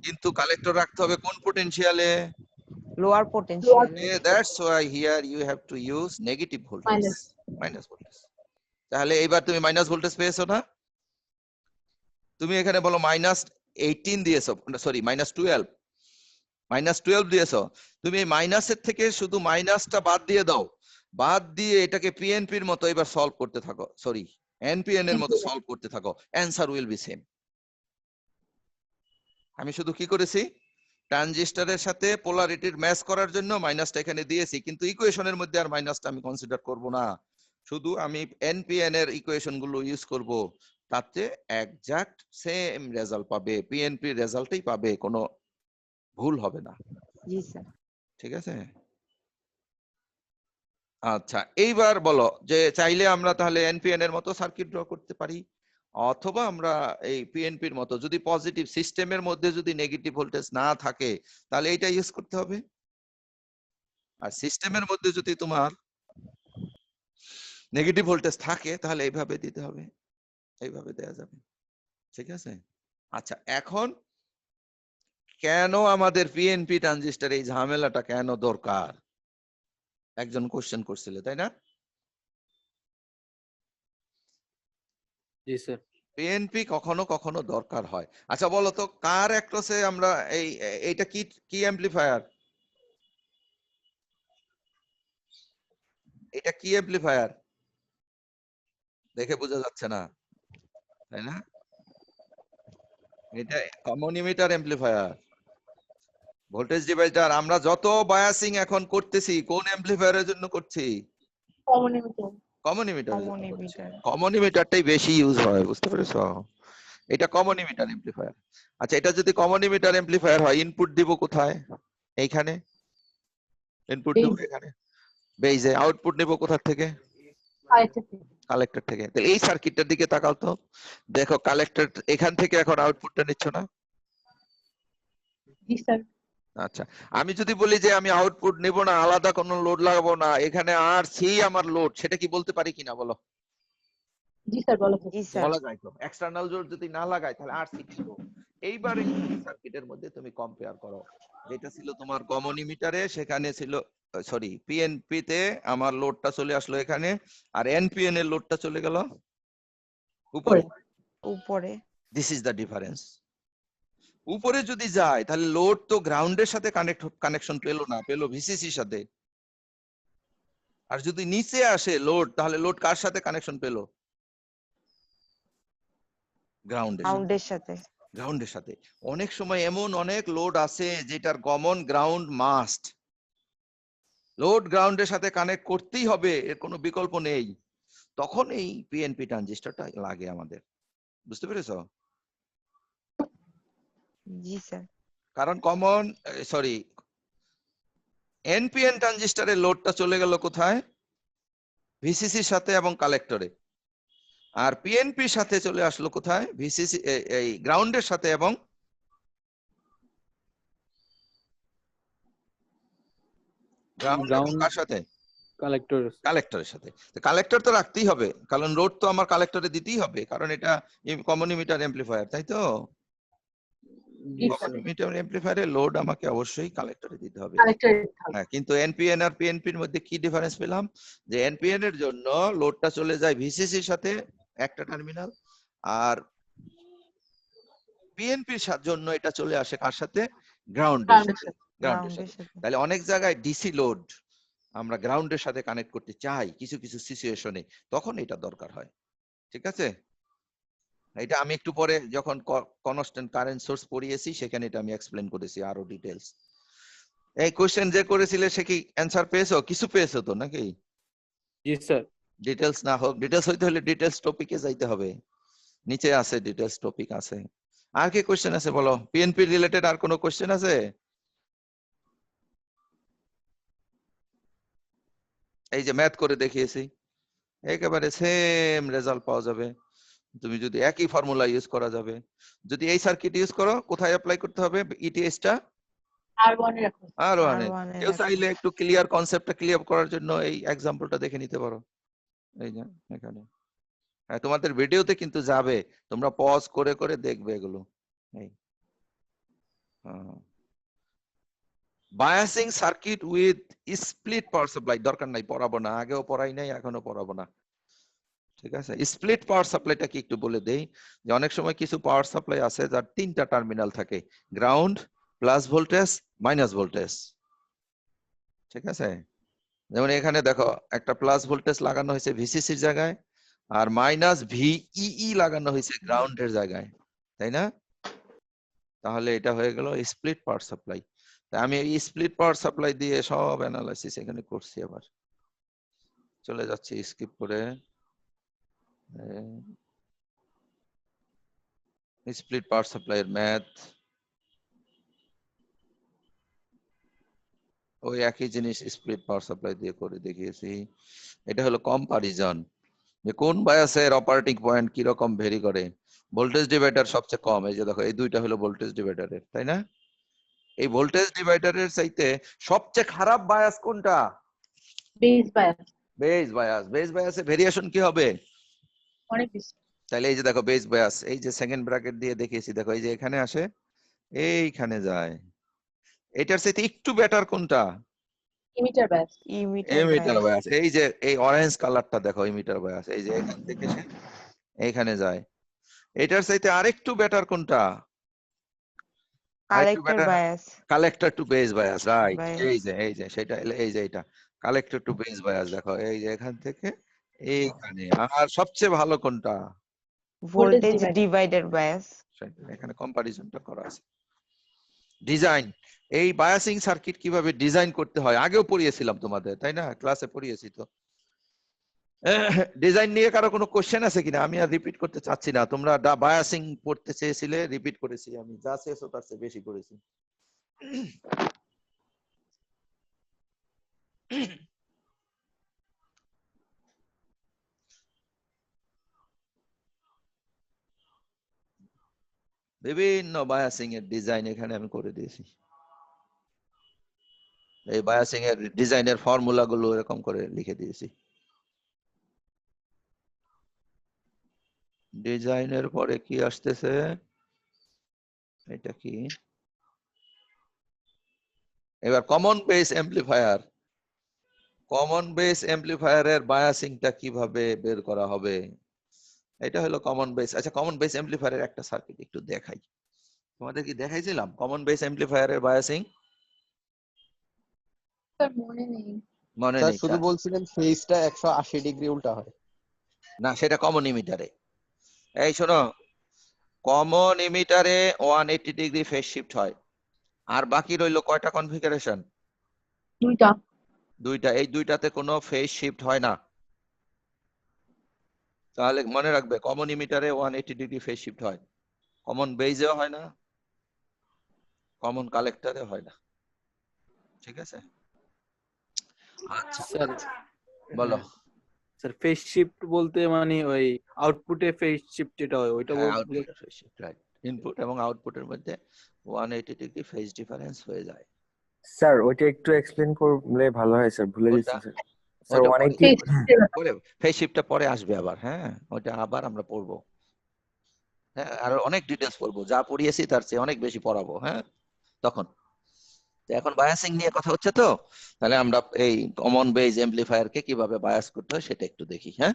কিন্তু কালেক্টর রাখতে হবে কোন পোটেনশিয়ালে? Lower potential. That's why here you have to use negative voltage, minus voltage. তাহলে এইবার তুমি মাইনাস ভোল্টেজ পেয়েছো না? তুমি এখানে বলো -18 দিয়েছো, সরি -12 দিয়েছো। তুমি এই মাইনাসের থেকে শুধু মাইনাসটা বাদ দিয়ে দাও, বাদ দিয়ে এটাকে পিএনপির মতো এবার সলভ করতে থাকো, সরি এনপিএন এর মতো সলভ করতে থাকো, অ্যান্সার উইল বি সেম। আমি শুধু কি করেছি, ট্রানজিস্টরের সাথে পোলারিটির ম্যাচ করার জন্য মাইনাসটা এখানে দিয়েছি, কিন্তু ইকুয়েশনের মধ্যে আর মাইনাসটা আমি কনসিডার করব না, শুধু আমি এনপিএন এর ইকুয়েশন গুলো ইউজ করব, তাতে এক্সাক্ট সেম রেজাল্ট পাবে, পিএনপি রেজাল্টই পাবে, কোনো ভুল হবে না। জি স্যার। ঠিক আছে, আচ্ছা এইবার বলো যে চাইলে আমরা তাহলে এনপিএন এর মতো সার্কিট ড্র করতে পারি, অথবা আমরা এই পিএনপির মতো, যদি পজিটিভ সিস্টেমের মধ্যে যদি নেগেটিভ ভোল্টেজ না থাকে তাহলে এইটা ইউজ করতে হবে, আর সিস্টেমের মধ্যে যদি তোমার নেগেটিভ ভোল্টেজ থাকে তাহলে এইভাবে দিতে হবে, এইভাবে দেয়া যাবে। ঠিক আছে, আচ্ছা এখন কেন আমাদের পিএনপি ট্রানজিস্টর এই ঝামেলাটা কেন দরকার, একজন কোশ্চেন করছিল তাই না? জি স্যার। পিএনপি কখনো কখনো দরকার হয়। আচ্ছা বলো তো কার অ্যাক্রসে আমরা এইটা কি কি অ্যাম্পলিফায়ার, এটা কি অ্যাম্পলিফায়ার দেখে বোঝা যাচ্ছে না তাই না? এটা common emitter amplifier, voltage divider. আমরা যত বায়াসিং এখন করতেছি কোন অ্যাম্পলিফায়ারের জন্য করছি? Common emitter. কমন ইমিটারটাই বেশি ইউজ হয়, বুঝতে পেরেছো? এটা কমন ইমিটার অ্যাম্পলিফায়ার। আচ্ছা এটা যদি কমন ইমিটার অ্যাম্পলিফায়ার হয়, ইনপুট দিব কোথায়? এইখানে ইনপুট দিব এখানে বেজে, আউটপুট নেব কোথা থেকে? কালেক্টর থেকে। তাহলে এই সার্কিটটার দিকে তাকাও তো, দেখো কালেক্টর এখান থেকে এখন আউটপুটটা নিচ্ছ না? জি স্যার। আচ্ছা আমি যদি বলি যে আমি আউটপুট নেব না, আলাদা কোনো লোড লাগাবো না, এখানে আর সি আমার লোড, সেটা কি বলতে পারি কিনা বলো? জি স্যার বলো। জি স্যার। বলা যায় তো, এক্সটার্নাল লোড যদি না লাগাই তাহলে আর সি ছিল। এইবার এই সার্কিটের মধ্যে তুমি কম্পেয়ার করো, যেটা ছিল তোমার কমন ইমিটারে, সেখানে ছিল সরি পিএনপি তে আমার লোডটা চলে আসলো এখানে, আর এনপিএন এর লোডটা চলে গেল উপরে। উপরে। This is the difference. উপরে যদি যায় তাহলে লোড তো গ্রাউন্ডের সাথে কানেকশন পেলো না, পেলো ভিসিসির সাথে। আর যদি নিচে আসে লোড, তাহলে লোড কার সাথে কানেকশন পেলো? গ্রাউন্ডের সাথে। গ্রাউন্ডের সাথে। অনেক সময় এমন অনেক লোড আছে যেটার কমন গ্রাউন্ড মাস্ট, লোড গ্রাউন্ডের সাথে কানেক্ট করতেই হবে, এর কোনো বিকল্প নেই, তখন এই পিএনপি ট্রানজিস্টরটা লাগে আমাদের, বুঝতে পেরেছো? জি স্যার। কারণ কমন সরি এনপিএন ট্রানজিস্টরের লোডটা চলে গেল কোথায়? ভিসিসির সাথে এবং কালেক্টরে। আর পিএনপির সাথে চলে আসলো কোথায়? ভিসিসি এই গ্রাউন্ডের সাথে এবং কার সাথে? কালেক্টরের সাথে। কালেক্টর তো রাখতেই হবে, কারণ লোড তো আমার কালেক্টরে দিতেই হবে, কারণ এটা কমন ইমিটার অ্যাম্পলিফায়ার, তাই তো? কমন ইমিটার অ্যাম্পলিফায়ারের লোড আমাকে অবশ্যই কালেক্টরে দিতে হবে। হ্যাঁ, কিন্তু এনপিএন আর পিএনপির মধ্যে কি ডিফারেন্স পেলাম, যে এনপিএন এর জন্য লোডটা চলে যায় ভিসিসির সাথে একটা টার্মিনাল, আর পিএনপির জন্য এটা চলে আসে কার সাথে? গ্রাউন্ডের সাথে। তাহলে অনেক জায়গায় ডিসি লোড আমরা গ্রাউন্ডের সাথে কানেক্ট করতে চাই কিছু কিছু সিচুয়েশনে, তখন এটা দরকার হয়। ঠিক আছে, এটা আমি একটু পরে যখন কনস্ট্যান্ট কারেন্ট সোর্স পড়িয়েছি সেখানে এটা আমি এক্সপ্লেন করেছি আরো ডিটেইলস। এই কোশ্চেন যে করেছিলে সে কি অ্যানসার পেয়েছো? কিছু পেয়েছো তো নাকি? জি স্যার। ডিটেইলস না হোক, ডিটেইলস হইতে হলে ডিটেইলস টপিকে যাইতে হবে, নিচে আছে ডিটেইলস টপিক আছে। আর কি কোশ্চেন আছে বলো? পিএনপি রিলেটেড আর কোনো কোশ্চেন আছে? এই যে ম্যাথ করে দেখিয়েছি, একেবারে সেম রেজাল্ট পাওয়া যাবে। তুমি যদি একই ফর্মুলা ইউজ করা যাবে। যদি এই সার্কিট ইউজ করো, কোথায় অ্যাপ্লাই করতে হবে ইটিএসটা? R1 এর across। আর ওয়ানে। R1 এর কেউ across। চাইলে একটু ক্লিয়ার কনসেপ্টটা ক্লিয়ার করার জন্য এই এক্সাম্পলটা দেখে নিতে পারো। এই যে এখানে, হ্যাঁ তোমাদের ভিডিওতে কিন্তু যাবে, তোমরা পজ করে করে দেখবে এগুলো। এই biasing circuit with split power supply, দরকার নাই, পড়াবো না, আগেও পড়াই নাই, এখনো পড়াবো না। ঠিক আছে, স্প্লিট পাওয়ার সাপ্লাইটা কি একটু বলে দেই, যে অনেক সময় কিছু পাওয়ার সাপ্লাই আছে যার 3টা টার্মিনাল থাকে, ground, plus voltage, minus voltage. ঠিক আছে, যেমন এখানে দেখো একটা প্লাস ভোল্টেজ লাগানো হয়েছে ভিসিসির জায়গায়, আর মাইনাস ভিইই লাগানো হয়েছে গ্রাউন্ডের জায়গায়, তাই না? তাহলে এটা হয়ে গেল স্প্লিট পাওয়ার সাপ্লাই। আমি এই স্প্লিট পাওয়ার সাপ্লাই দিয়ে সব অ্যানালাইসিস এখানে করছি। আবার চলে যাচ্ছি স্কিপ করে, স্প্লিট পাওয়ার সাপ্লাই এর ম্যাথ, ওই একই জিনিস স্প্লিট পাওয়ার সাপ্লাই দিয়ে করে দেখিয়েছি। এটা হলো কম্পারিজন, যে কোন বায়াসের অপারেটিং পয়েন্ট কি রকম ভেরি করে। ভোল্টেজ ডিভাইডার সবচেয়ে কম, এই যে দেখো এই দুইটা হলো ভোল্টেজ ডিভাইডারের, তাই না? এই ভোল্টেজ ডিভাইডারের চাইতে সবচেয়ে খারাপ বায়াস কোনটা? Base bias base bias. Base বায়াসে ভেরিয়েশন কি হবে? অনেক বেশি। তাহলে এই যে দেখো বেস বায়াস, এই যে সেকেন্ড ব্র্যাকেট দিয়ে দেখিয়েছি, দেখো এই যে এখানে আসে, এইখানে যায়। এটার চাইতে একটু বেটার কোনটা? Emitter bias। Emitter emitter bias. Bias. এই যে এই অরেঞ্জ কালারটা দেখো, এমিটার বায়াস, এই যে এখান থেকে সে এইখানে যায়। এটার চাইতে আরেকটু বেটার কোনটা? আরেকটু collector better bias. Collector to base bias, right. Bias। এই যে সেটা, এই যে এটা কালেক্টর টু বেস বায়াস, দেখো এই যে এখান থেকে এইখানে। আর সবচেয়ে ভালো কোনটা? Voltage divider। Divider bias. এখানে কম্পারিজনটা করা আছে। ডিজাইন, এই বায়াসিং সার্কিট কিভাবে ডিজাইন করতে হয় আগেও পড়িয়েছিলাম তোমাদের, তাই না? ক্লাসে পড়িয়েছি তো। ডিজাইন নিয়ে কারো কোনো কোশ্চেন আছে কিনা? আমি আর রিপিট করতে চাচ্ছি না, তোমরা বায়াসিং পড়তে চেয়েছিলে, রিপিট করেছি আমি, যা চেয়েছো তার চেয়ে বেশি করেছি। বিভিন্ন বায়াসিং এর ডিজাইন এখানে আমি করে দিয়েছি। এই বায়াসিং এর ডিজাইনের ফর্মুলা গুলো এরকম করে লিখে দিয়েছি। ডিজাইনের পরে কি আসতেছে? এটা কি? এবার common base amplifier. Common base এমপ্লিফায়ারের বায়াসিংটা কিভাবে বের করা হবে? এটা হলো কমন বেস। আচ্ছা, কমন বেস এমপ্লিফায়ারের একটা সার্কিট একটু দেখাই। তোমাদের কি দেখাইছিলাম কমন বেস এমপ্লিফায়ারের বায়াসিং? স্যার মনে নেই। মনে স্যার নেই? শুধু বলছিলেন ফেজটা 180 ডিগ্রি উল্টা হয়। না, সেটা কমন ইমিটারে। এই শোনো, কমন ইমিটারে 180 ডিগ্রি ফেজ শিফট হয়। আর বাকি রইলো কয়টা কনফিগারেশন? দুইটা। দুইটা। এই দুইটাতে কোনো ফেজ শিফট হয় না। তাহলে মনে রাখবে, কমন ইমিটারে 180 ডিগ্রি ফেজ শিফট হয়, কমন বেজেও হয় না, কমন কালেক্টরে হয় না। ঠিক আছে? আচ্ছা, স্যার বলো। স্যার ফেজ শিফট বলতে মানে ওই আউটপুটে ফেজ শিফট যেটা হয় ওইটা output phase shift, right. Input এবং আউটপুটের মধ্যে 180 ডিগ্রি ফেজ ডিফারেন্স হয়ে যায়। স্যার ওইটা একটু এক্সপ্লেন করলে ভালো হয় স্যার, ভুলে কোনটা? গেছি স্যার। স্যার ওইটা 180 পরে, ফেজ শিফটটা পরে আসবে আবার, হ্যাঁ ওইটা আবার আমরা পড়বো। হ্যাঁ, আর অনেক ডিটেইলস পড়বো, যা পড়িয়েছি তার চেয়ে অনেক বেশি পড়াবো, হ্যাঁ তখন। তো এখন বায়াসিং নিয়ে কথা হচ্ছে তো, তাহলে আমরা এই কমন বেস এমপ্লিফায়ার কে কিভাবে বায়াস করতে হয় সেটা একটু দেখি, হ্যাঁ?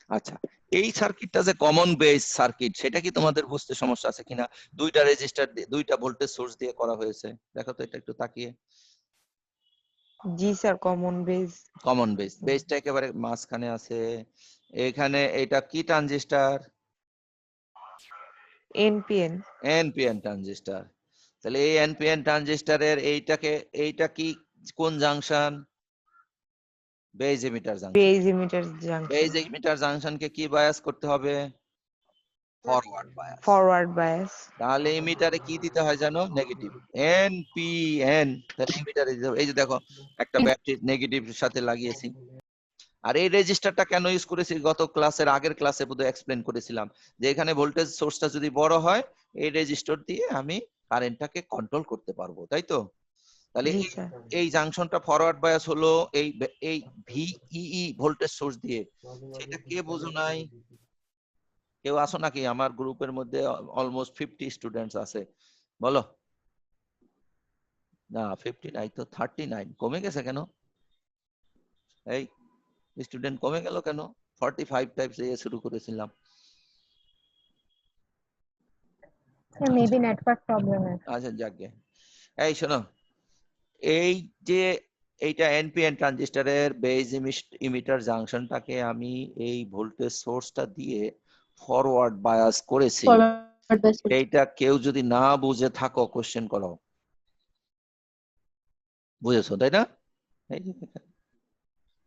আচ্ছা, এই সার্কিটটা যে কমন বেস সার্কিট, সেটা কি তোমাদের বুঝতে সমস্যা আছে কিনা? দুইটা রেজিস্টার দিয়ে, দুইটা ভোল্টেজ সোর্স দিয়ে করা হয়েছে, দেখো তো এটা একটু তাকিয়ে। জি sir, common base. Common base, বেসটা একেবারে মাঝখানে আছে। এখানে এটা কি ট্রানজিস্টর? এনপিএন। NPN transistor. তাহলে এই এনপিএন ট্রানজিস্টরের এইটা কি কোন junction? Base emitter junction. Base emitter junction. Base emitter জাংশনকে কি বায়াস করতে হবে? Forward bias. Forward bias. তাহলে এমিটারে কি দিতে হয় জানো? Negative, NPN. তাহলে এমিটারে দিতে হবে, এই যে দেখো একটা ব্যাটারি নেগেটিভ সাথে লাগিয়েছি, আর এই রেজিস্টারটা কেন ইউজ করেছি গত ক্লাসের আগের ক্লাসে বোধহয় এক্সপ্লেন করেছিলাম যে এখানে ভোল্টেজ সোর্সটা যদি বড় হয় এই রেজিস্টর দিয়ে আমি কারেন্টটাকে কন্ট্রোল করতে পারবো, তাই তো? তাহলে জি স্যার। এই জাংশনটা ফরওয়ার্ড বায়াস হলো এই ভিইই ভোল্টেজ সোর্স দিয়ে, সেটা কে বোঝো নাই? কেউ আসো নাকি? আমার গ্রুপের মধ্যে অলমোস্ট 50 স্টুডেন্টস আছে, বলো। না 50 নাই তো, 39 কমে গেছে কেন? এই স্টুডেন্ট কমে গেল কেন? 45 টাইপস দিয়ে শুরু করেছিলাম। মেবি নেটওয়ার্ক প্রবলেম আছে। আচ্ছা যাকে, এই শোনো, এই যে এইটা এনপিএন ট্রানজিস্টরের বেজ ইমিটার জাংশনটাকে আমি এই ভোল্টেজ সোর্সটা দিয়ে ফরওয়ার্ড বায়াস করেছি। এইটা কেউ যদি না বুঝে থাকো কোশ্চেন করো, বুঝেছো তাই না? এই যে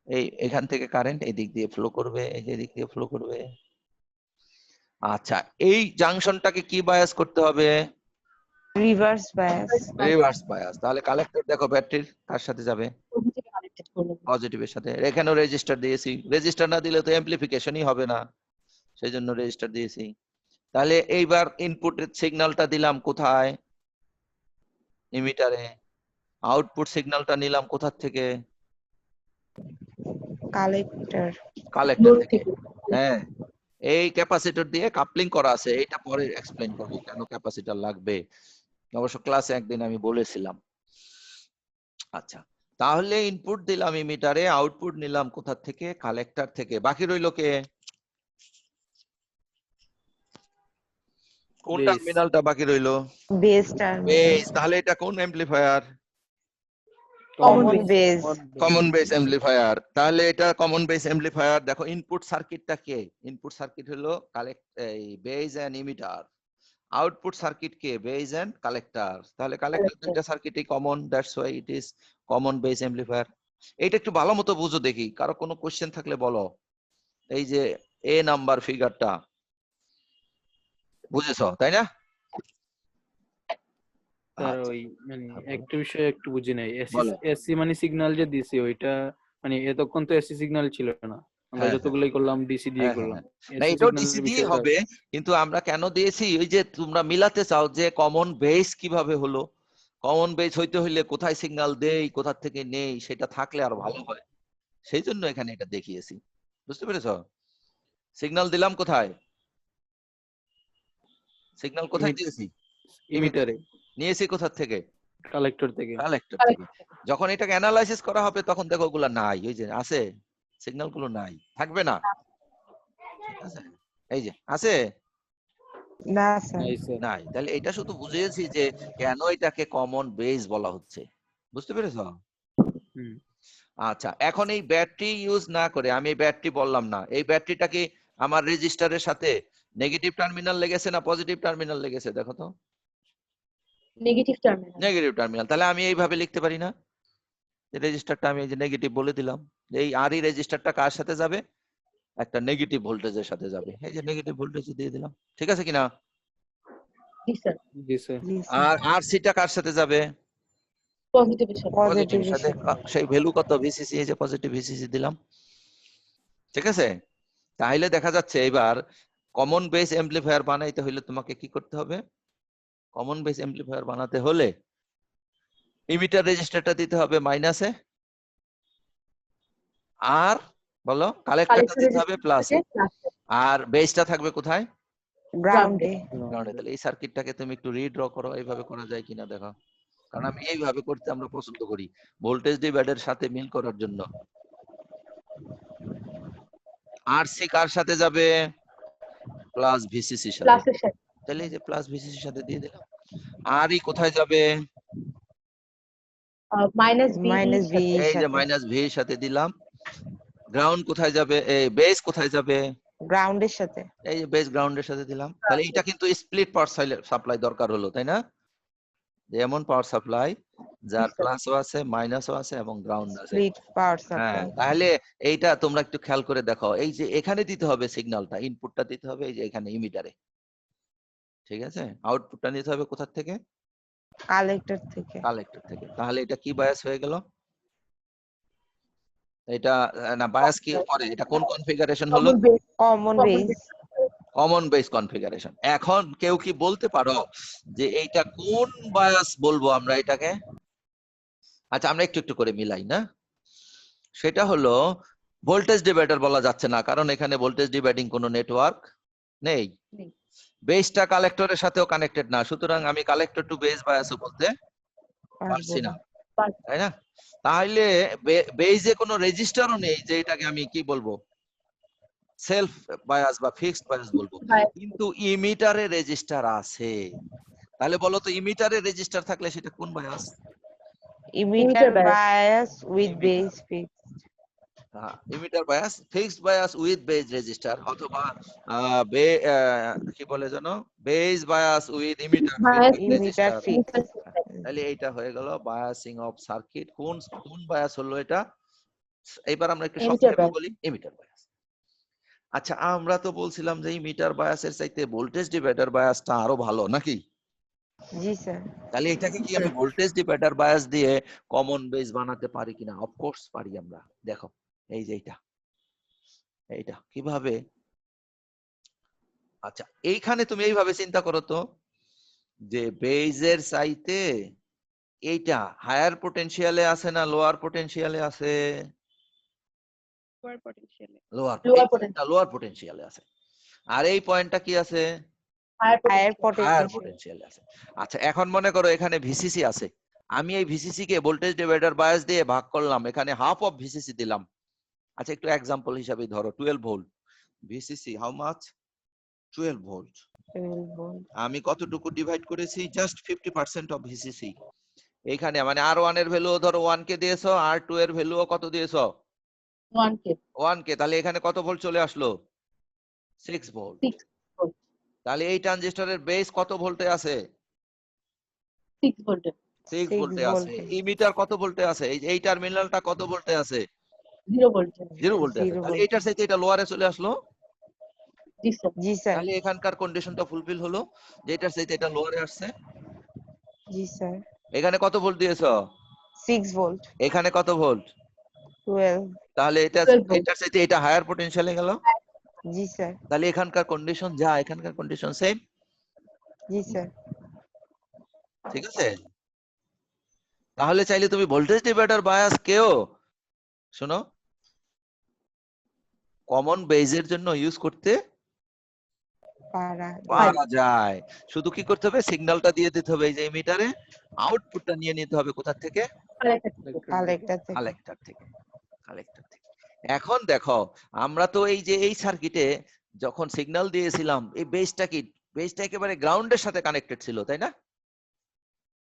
এই এখান থেকে কারেন্ট এই দিক দিয়ে ফ্লো করবে, এই যে দিক দিয়ে ফ্লো করবে। আচ্ছা, এই জাংশনটাকে কি বায়াস করতে হবে? Reverse bias. Reverse bias. তাহলে কালেক্টর দেখো ব্যাটারির কার সাথে যাবে? পজিটিভের সাথে। এখানেও রেজিস্টার দিয়েছি, রেজিস্টার না দিলে তো অ্যাম্পলিফিকেশনই হবে না, সেই জন্য রেজিস্টার দিয়েছি। তাহলে এইবার ইনপুটের সিগন্যালটা দিলাম কোথায়? ইমিটারে। আউটপুট সিগন্যালটা নিলাম কোথা থেকে? কালেক্টর। কালেক্টর থেকে। হ্যাঁ, এই ক্যাপাসিটর দিয়ে কাপলিং করা আছে, এটা পরে এক্সপ্লেইন করব কেন ক্যাপাসিটর লাগবে, অবশ্য ক্লাসে একদিন আমি বলেছিলাম। আচ্ছা, তাহলে ইনপুট দিলাম ইমিটারে, আউটপুট নিলাম কোথা থেকে? কালেক্টর থেকে। বাকি রইল কে? কোন Base. টার্মিনালটা বাকি রইল? Base terminal. বেস। তাহলে এটা কোন amplifier? Common base. Common base amplifier. তাহলে এটা কমন বেস অ্যাম্পলিফায়ার। দেখো ইনপুট সার্কিটটা কে? ইনপুট সার্কিট হলো base and emitter. Output circuit কে? Base and collector. তাহলে কালেক্টর দুইটা সার্কিটই common, that's why it is common base amplifier. এইটা একটু ভালো মতো বুঝো দেখি, কারো কোনো কোশ্চেন থাকলে বলো। এই যে এ নাম্বার ফিগারটা বুঝেছো তাই না? স্যার ওই মানে একটা বিষয় একটু বুঝি নাই, বলো। এসি মানে সিগন্যাল যে দিছি ওইটা মানে এতক্ষণ তো এসি সিগন্যাল ছিল না, আমরা হ্যাঁ, যতগুলাই করলাম ডিসি দিয়ে হ্যাঁ, করলাম। না এটাও ডিসি দিয়ে হবে, কিন্তু আমরা কেন দিয়েছি ওই যে তোমরা মিলাতে চাও যে কমন বেস কিভাবে হলো। কমন বেস হইতে হইলে কোথায় সিগন্যাল দেই কোথা থেকে নেই সেটা থাকলে আরো ভালো হয়, সেই জন্য এখানে এটা দেখিয়েছি। বুঝতে পেরেছো? সিগন্যাল দিলাম কোথায়? সিগন্যাল কোথায় দিয়েছি? ইমিটারে। নিয়েছি কোথা থেকে? কালেক্টর থেকে। কালেক্টর থেকে। যখন এটাকে অ্যানালাইসিস করা হবে তখন দেখো ওগুলা নাই, ওই যে আছে সিগন্যাল গুলো নাই, থাকবে না। ঠিক আছে, এই যে আছে না স্যার। নাই। তাহলে এটা শুধু বুঝিয়েছি যে কেন এটাকে কমন বেস বলা হচ্ছে। বুঝতে পেরেছো? আচ্ছা, এখন এই ব্যাটারি ইউজ না করে আমি এই ব্যাটারি বললাম না, এই ব্যাটারিটা কি আমার রেজিস্টারের সাথে নেগেটিভ টার্মিনাল লেগেছে না পজিটিভ টার্মিনাল লেগেছে? দেখো তো। Negative terminal. Negative terminal. তাহলে আমি এইভাবে লিখতে পারি না? রেজিস্টারটা আমি এই যে নেগেটিভ বলে দিলাম, এই আরই রেজিস্টারটা কার সাথে যাবে? একটা নেগেটিভ ভোল্টেজের সাথে যাবে, এই যে নেগেটিভ ভোল্টেজ দিয়ে দিলাম। ঠিক আছে কিনা? জি স্যার। জি স্যার। আর আরসিটা কার সাথে যাবে? পজিটিভের সাথে। পজিটিভের সাথে। সেই ভ্যালু কত? ভিসিসি, এই যে পজিটিভ ভিসিসি দিলাম। ঠিক আছে, তাহলে দেখা যাচ্ছে এবার কমন বেস অ্যাম্পলিফায়ার বানাইতে হলে তোমাকে কি করতে হবে? কমন বেস অ্যাম্পলিফায়ার বানাতে হলে ইমিটার রেজিস্টারটা দিতে হবে মাইনাসে, আর বলো কালেক্টরটা দিতে হবে প্লাসে, আর বেসটা থাকবে কোথায়? গ্রাউন্ডে। গ্রাউন্ডে। তাহলে এই সার্কিটটাকে তুমি একটু রিড্র করো, এইভাবে করা যায় কিনা দেখো, কারণ আমি এইভাবে করতে আমরা পছন্দ করি ভোল্টেজ ডিভাইডারের সাথে মিল করার জন্য। আরসি কার সাথে যাবে? প্লাস ভিসিসি সাথে। প্লাসের সাথে। তাহলে এই যে প্লাস ভিসিসি সাথে দিয়ে দিলাম। আর ই কোথায় যাবে? Minus V. মাইনাস ভি এই যে সাথে। মাইনাস ভি এর সাথে দিলাম। গ্রাউন্ড কোথায় যাবে? এই বেস কোথায় যাবে? গ্রাউন্ডের সাথে। এই যে বেস গ্রাউন্ডের সাথে দিলাম। তাহলে এটা কিন্তু স্প্লিট পাওয়ার সাপ্লাই দরকার হলো, তাই না? যেমন পাওয়ার সাপ্লাই যার প্লাসও আছে মাইনাসও আছে এবং গ্রাউন্ড আছে। স্প্লিট পাওয়ার হ্যাঁ, সাপ্লাই। তাহলে এইটা তোমরা একটু খেয়াল করে দেখো, এই যে এখানে দিতে হবে সিগন্যালটা, ইনপুটটা দিতে হবে এই যে এখানে ইমিটারে। ঠিক আছে, আউটপুটটা নিতে হবে কোথা থেকে? কালেক্টর থেকে। কালেক্টর থেকে। তাহলে এটা কি বায়াস হয়ে গেল? এটা না বায়াস কি করে, এটা কোন কনফিগারেশন হলো? Common base common base configuration. এখন কেউ কি বলতে পারো যে এইটা কোন বায়াস বলবো আমরা এটাকে? আচ্ছা আমরা একটু একটু করে মিলাই না। সেটা হলো ভোল্টেজ ডিভাইডার বলা যাচ্ছে না, কারণ এখানে ভোল্টেজ ডিভাইডিং কোনো নেটওয়ার্ক নেই। নেই। বেসটা কালেক্টরের সাথেও কানেক্টেড না, সুতরাং আমি কালেক্টর টু বেস বায়াসও বলতে পারছি না, তাই না? তাহলে বেসে কোনো রেজিস্টারও নেই যে এটাকে আমি কি বলবো, সেলফ বায়াস বা ফিক্সড বায়াস বলবো। কিন্তু ইমিটারে রেজিস্টার আছে, তাহলে বলো তো ইমিটারে রেজিস্টার থাকলে সেটা কোন bias? Emitter bias. Bias with Emitter. Base fix emitter bias, fixed bias with base register, অথবা কি বলে জানো, base bias with emitter emitter fix তাহলে এইটা হয়ে গেল বায়াসিং অফ সার্কিট। কোন কোন বায়াস হলো এটা? এবার আমরা একটু Emitter সংক্ষেপে bias. বলি ইমিটার বায়াস। আচ্ছা আমরা তো বলছিলাম যে ইমিটার বায়াসের চাইতে ভোল্টেজ ডিভাইডার বায়াসটা আরো ভালো নাকি? জি স্যার তাহলে এটাকে কি আমি ভোল্টেজ ডিভাইডার বায়াস দিয়ে কমন বেস বানাতে পারি কিনা? অফ কোর্স পারি আমরা। দেখো এই যে এইটা কিভাবে, আচ্ছা এইখানে তুমি এইভাবে চিন্তা করো তো, যে বেজের চাইতে এইটা হায়ার পটেনশিয়ালে আছে না লোয়ার পটেনশিয়ালে আছে? লোয়ার পটেনশিয়ালে। লোয়ার পটেনশিয়ালে আছে। আর এই পয়েন্টটা কি আছে? হায়ার হায়ার পটেনশিয়াল পটেনশিয়ালে আছে। আচ্ছা এখন মনে করো এখানে ভিসিসি আছে, আমি এই ভিসিসি কে ভোল্টেজ ডিভাইডার বায়াস দিয়ে ভাগ করলাম, এখানে হাফ অফ ভিসিসি দিলাম। আচ্ছা একটু এক্সাম্পল হিসাবে ধরো 12 volt VCC, how much? 12 volt. আমি কতটুকু ডিভাইড করেছি? Just 50% of VCC. এইখানে মানে R1 এর ভ্যালু ধরো 1 কে দিয়েছো, R2 এর ভ্যালু কত দিয়েছো? 1 কে। তাহলে এখানে কত ভোল্ট চলে আসলো? 6 ভোল্ট। 6 ভোল্ট। তাহলে এই ট্রানজিস্টরের বেস কত ভোল্টে আছে? 6 ভোল্ট। 6 ভোল্টে আছে। ইমিটার কত ভোল্টে আছে? এই টার্মিনালটা কত ভোল্টে আছে? 0 ভোল্ট। 0 ভোল্টে আছে। তাহলে এটার সাথে এটা লোয়ারে চলে আসলো। জি স্যার। জি স্যার তাহলে এখানকার কন্ডিশনটা ফুলফিল হলো যে এটার সাথে এটা লোয়ারে আসছে। জি স্যার এখানে কত ভোল্ট দিয়েছো? 6 ভোল্ট এখানে কত ভোল্ট? 12 তাহলে এটা 12 ভোল্ট। এটার সাথে এটা হায়ার পটেনশিয়ালে গেল। জি স্যার তাহলে এখানকার কন্ডিশন যা, এখানকার কন্ডিশন সেম। জি স্যার ঠিক আছে? তাহলে চাইলে তুমি ভোল্টেজ ডিভাইডার বায়াস কেও শোনো কমন বেজের জন্য ইউজ করতে পারা যায়। শুধু কি করতে হবে? সিগন্যালটা দিয়ে দিতে হবে এই যে মিটারে, আউটপুটটা নিয়ে নিতে হবে কোথা থেকে? কালেক্টর থেকে। এখন দেখো আমরা তো এই যে এই সার্কিটে যখন সিগন্যাল দিয়েছিলাম, এই বেসটা একেবারে গ্রাউন্ডের সাথে কানেক্টেড ছিল, তাই না?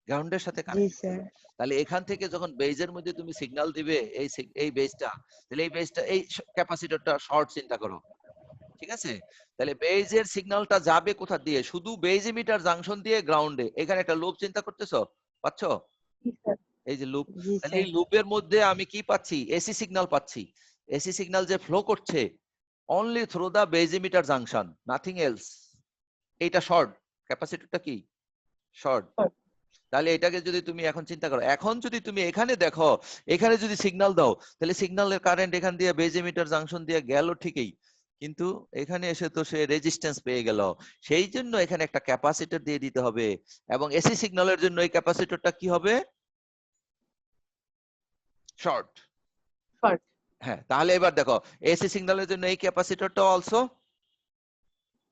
গ্রাউন্ডের সাথে কানেক্টেড। তাহলে এখান থেকে যখন বেজের মধ্যে তুমি সিগন্যাল দিবে এই বেসটা, তাহলে এই বেসটা এই ক্যাপাসিটরটা শর্ট চিন্তা করো, ঠিক আছে? তাহলে বেজের সিগন্যালটা যাবে কোথা দিয়ে? শুধু বেজ এমিটার জাংশন দিয়ে গ্রাউন্ডে। এখানে একটা লুপ চিন্তা করতেছো, পাচ্ছো? এই যে লুপ, তাহলে এই লুপের মধ্যে আমি কি পাচ্ছি? এসি সিগন্যাল পাচ্ছি। এসি সিগন্যাল যে ফ্লো করছে only through the base emitter junction, nothing else. এইটা শর্ট, ক্যাপাসিটরটা কি শর্ট। তাহলে এটাকে যদি তুমি এখন চিন্তা করো, এখন যদি তুমি এখানে দেখো, এখানে যদি সিগন্যাল দাও, তাহলে সিগন্যালের কারেন্ট এখান দিয়ে বেজ এমিটার জাংশন দিয়ে গেল ঠিকই, কিন্তু এখানে এসে তো সে রেজিস্ট্যান্স পেয়ে গেল। সেই জন্য এখানে একটা ক্যাপাসিটর দিয়ে দিতে হবে, এবং এসি সিগন্যালের জন্য এই ক্যাপাসিটরটা কি হবে? শর্ট। হ্যাঁ, তাহলে এবার দেখো এসি সিগন্যালের জন্য এই ক্যাপাসিটরটা অলসো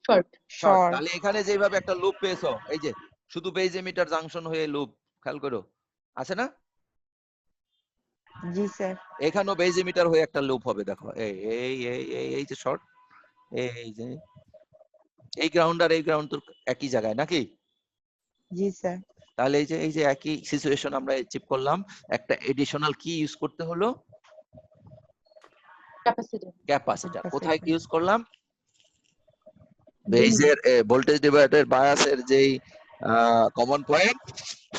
শর্ট। তাহলে এখানে যেভাবে একটা লুপ পেয়েছো, এই যে শুধু বেজ এমিটার জাংশন হয়ে লুপ, খেয়াল করো আছে না? জি স্যার এখানেও বেজ এমিটার হয়ে একটা লুপ হবে। দেখো এই এই এই এই যে শর্ট, এই যে এই গ্রাউন্ড আর এই গ্রাউন্ড তো একই জায়গায় নাকি? জি স্যার তাহলে এই যে একই সিচুয়েশন আমরা অ্যাচিভ করলাম। একটা এডিশনাল কি ইউজ করতে হলো? ক্যাপাসিটর। কোথায় কি ইউজ করলাম? বেজের ভোল্টেজ ডিভাইডার বায়াসের যেই কমন পয়েন্ট,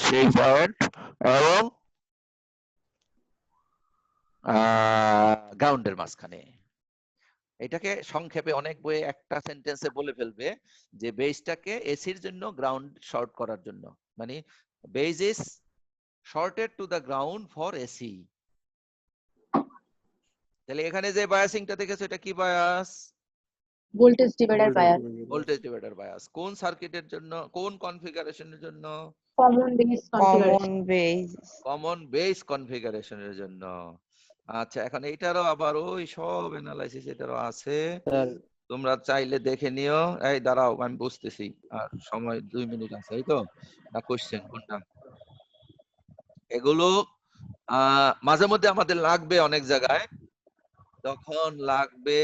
সেই পয়েন্ট এবং গ্রাউন্ডের মাঝখানে। এটাকে সংক্ষেপে অনেক বইয়ে একটা সেন্টেন্সে বলে ফেলবে যে বেজটাকে এসির জন্য গ্রাউন্ড শর্ট করার জন্য, মানে base is shorted to the ground for AC. তাহলে এখানে যে বায়াসিংটা দেখেছো এটা কি bias? Voltage divider bias, voltage divider bias. কোন সার্কিটের জন্য, কোন কনফিগারেশনের জন্য? Common base configuration, common base. Common base কনফিগারেশনের জন্য। আচ্ছা, এখন এটারও আবার ওই সব অ্যানালাইসিস এটারও আছে, স্যার তোমরা চাইলে দেখে নিও। এই দাঁড়াও, আমি বুঝতেছি, আর সময় 2 মিনিট আছে, এই তো না? কোশ্চেন কোনটা? এগুলো মাঝে মধ্যে আমাদের লাগবে অনেক জায়গায়, তখন লাগবে,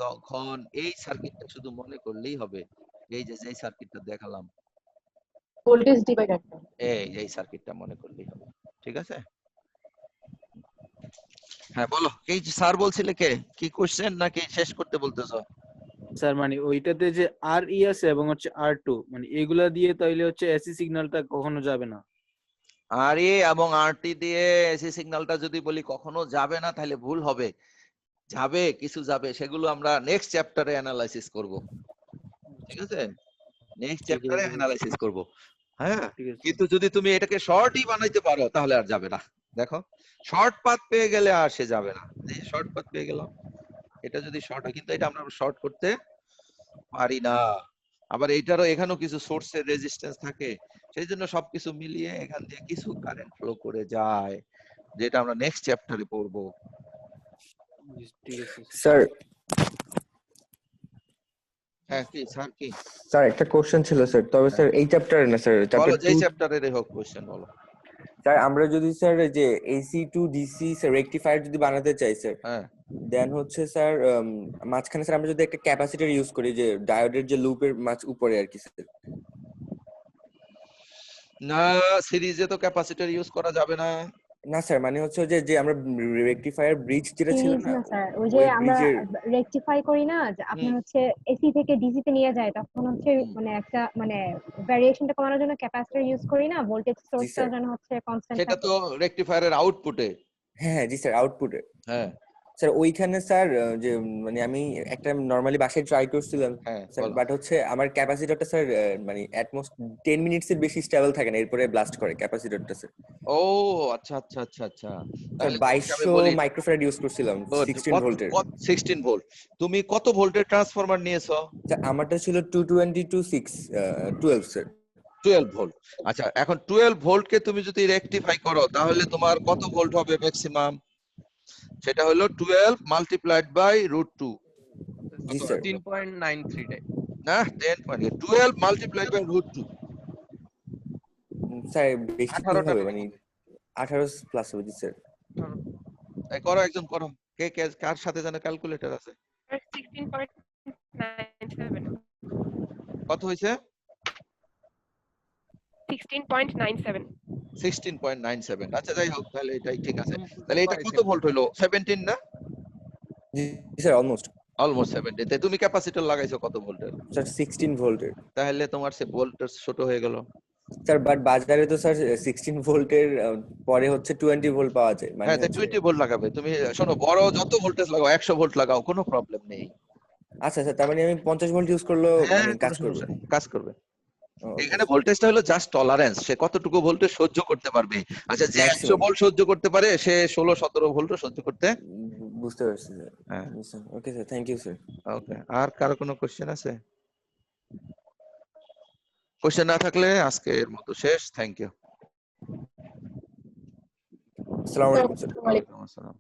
তখন এই সার্কিটটা শুধু মনে করলেই হবে। এই যে যেই সার্কিটটা দেখালাম, ভোল্টেজ ডিভাইডার। এই সার্কিটটা মনে করলেই হবে। ঠিক আছে? হ্যাঁ বলো, কি স্যার বলছিলে, কে কি কোশ্চেন নাকি শেষ করতে বলতেছো? স্যার মানে ওইটাতে যে আর ই আছে এবং হচ্ছে R2 মানে এগুলা দিয়ে তাইলে হচ্ছে এসি সিগন্যালটা কখনো যাবে না। আর এ এবং আরটি দিয়ে এসি সিগন্যালটা যদি বলি কখনো যাবে না, তাহলে ভুল হবে। যাবে, কিছু যাবে, সেগুলো আমরা নেক্সট চ্যাপ্টারে অ্যানালাইসিস করব। ঠিক আছে? নেক্সট ঠিক আছে চ্যাপ্টারে স্যার। অ্যানালাইসিস করব। হ্যাঁ, ঠিক আছে কিন্তু যদি তুমি এটাকে শর্টই বানাইতে পারো তাহলে আর যাবে না। দেখো, শর্ট পাথ পেয়ে গেলে আর সে যাবে না। এই শর্ট পাথ পেয়ে গেলাম, এটা যদি শর্ট হয়, কিন্তু এটা আমরা শর্ট করতে পারি না। আবার এইটারও এখানেও কিছু সোর্সের রেজিস্ট্যান্স থাকে, সেই জন্য সবকিছু মিলিয়ে এখান দিয়ে কিছু কারেন্ট ফ্লো করে যায়, যেটা আমরা নেক্সট চ্যাপ্টারে পড়বো। ঠিক আছে স্যার হ্যাঁ, কি স্যার, কি স্যার একটা কোশ্চেন ছিল স্যার, তবে স্যার এই চ্যাপ্টারে না স্যার, বলো, চ্যাপ্টার যেই 2। চ্যাপ্টারে হোক কোশ্চেন বলো। স্যার আমরা যদি স্যার যে AC two DC sir rectifier যদি বানাতে চাই স্যার, হ্যাঁ, দেন হচ্ছে স্যার মাঝখানে স্যার আমরা যদি একটা ক্যাপাসিটর ইউজ করি, যে ডায়োডের যে লুপের মাঝ উপরে আর কি স্যার। না, সিরিজে তো ক্যাপাসিটর ইউজ করা যাবে না। না স্যার, মানে হচ্ছে যে যে আমরা রেকটিফায়ার ব্রিজ যেটা ছিল সিরিজ না, না স্যার, ওই যে ওই আমরা ব্রিজের রেকটিফাই করি না, যে আপনার হচ্ছে এসি থেকে ডিসি তে নিয়ে যায়, তখন হচ্ছে মানে একটা মানে ভ্যারিয়েশনটা কমানোর জন্য ক্যাপাসিটর ইউজ করি না, ভোল্টেজ সোর্সটা স্যার। যেন হচ্ছে কনস্ট্যান্ট সেটা থাকে। তো রেকটিফায়ারের আউটপুটে। হ্যাঁ হ্যাঁ জি স্যার, আউটপুটে। হ্যাঁ স্যার ওইখানে স্যার যে মানে আমি একটা নরমালি বাসায় ট্রাই করছিলাম হ্যাঁ, স্যার, বলো। বাট হচ্ছে আমার ক্যাপাসিটরটা স্যার মানে অ্যাটমোস্ট 10 মিনিটস এর বেশি স্টেবল থাকে না, এরপরে ব্লাস্ট করে ক্যাপাসিটরটা স্যার। ও আচ্ছা আচ্ছা আচ্ছা আচ্ছা, স্যার তাহলে তোমাকে আমি 2200 বলি, মাইক্রোফ্যারাড ইউজ করছিলাম 16 ভোল্টের। 16 ভোল্ট। তুমি কত ভোল্টের ট্রান্সফরমার নিয়েছো? স্যার আমারটা ছিল 220 to 12 স্যার। 12 ভোল্ট। আচ্ছা, এখন 12 ভোল্টকে তুমি যদি রেকটিফাই করো তাহলে তোমার কত ভোল্ট হবে ম্যাক্সিমাম? সেটা হলো 12 মাল্টিপ্লাইড বাই √2। জি স্যার। 15.93 টাইপ। না, 10 পয়েন্ট, 12 মাল্টিপ্লাইড বাই √2, স্যার বেশি 18টা হবে, হবে। মানে 18 প্লাস হবে। জি স্যার। এই করো, একজন করো, কে কে কার সাথে যেন ক্যালকুলেটর আছে? 16.97 কত হয়েছে? 16.97 16.97। আচ্ছা যাই হোক, তাহলে এটাই ঠিক আছে। তাহলে এটা কত ভোল্ট হলো? 17 না? জি স্যার, অলমোস্ট অলমোস্ট 17। তে তুমি ক্যাপাসিটর লাগাইছো কত ভোল্টের? স্যার 16 ভোল্টের। তাহলে তোমার সে ভোল্টেজ ছোট হয়ে গেল। স্যার বাট বাজারে তো স্যার 16 ভোল্টের পরে হচ্ছে 20 ভোল্ট পাওয়া যায়, মানে হ্যাঁ, তো হচ্ছে 20 ভোল্ট লাগাবে তুমি। শোনো, বড় যত ভোল্টেজ লাগাও, 100 ভোল্ট লাগাও, কোনো প্রবলেম নেই। আচ্ছা স্যার, তার মানে আমি 50 ভোল্ট ইউজ করলেও হ্যাঁ, মানে কোনো কাজ করবে? সমস্যা নেই, কাজ করবে। ওকে এখানে ভোল্টেজটা হলো জাস্ট টলারেন্স, সে কতটুকু ভোল্টেজ সহ্য করতে পারবে। আচ্ছা, যে 100 ম্যাক্সিমাম। ভোল্ট সহ্য করতে পারে সে 16-17 ভোল্টও সহ্য করতে। বুঝতে পারছি স্যার। হ্যাঁ, sir okay sir, thank you sir. Okay. আর কারো কোনো কোশ্চেন আছে? কোশ্চেন না থাকলে আজকের মতো শেষ। Thank you. আসসালামু আলাইকুম স্যার। ওয়ালাইকুম আসসালাম।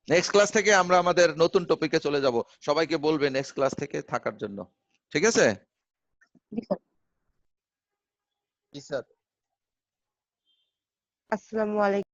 নেক্সট ক্লাস থেকে আমরা আমাদের নতুন টপিকে চলে যাব। সবাইকে বলবে নেক্সট ক্লাস থেকে থাকার জন্য, ঠিক আছে? জি স্যার। আসসালামু আলাইকুম।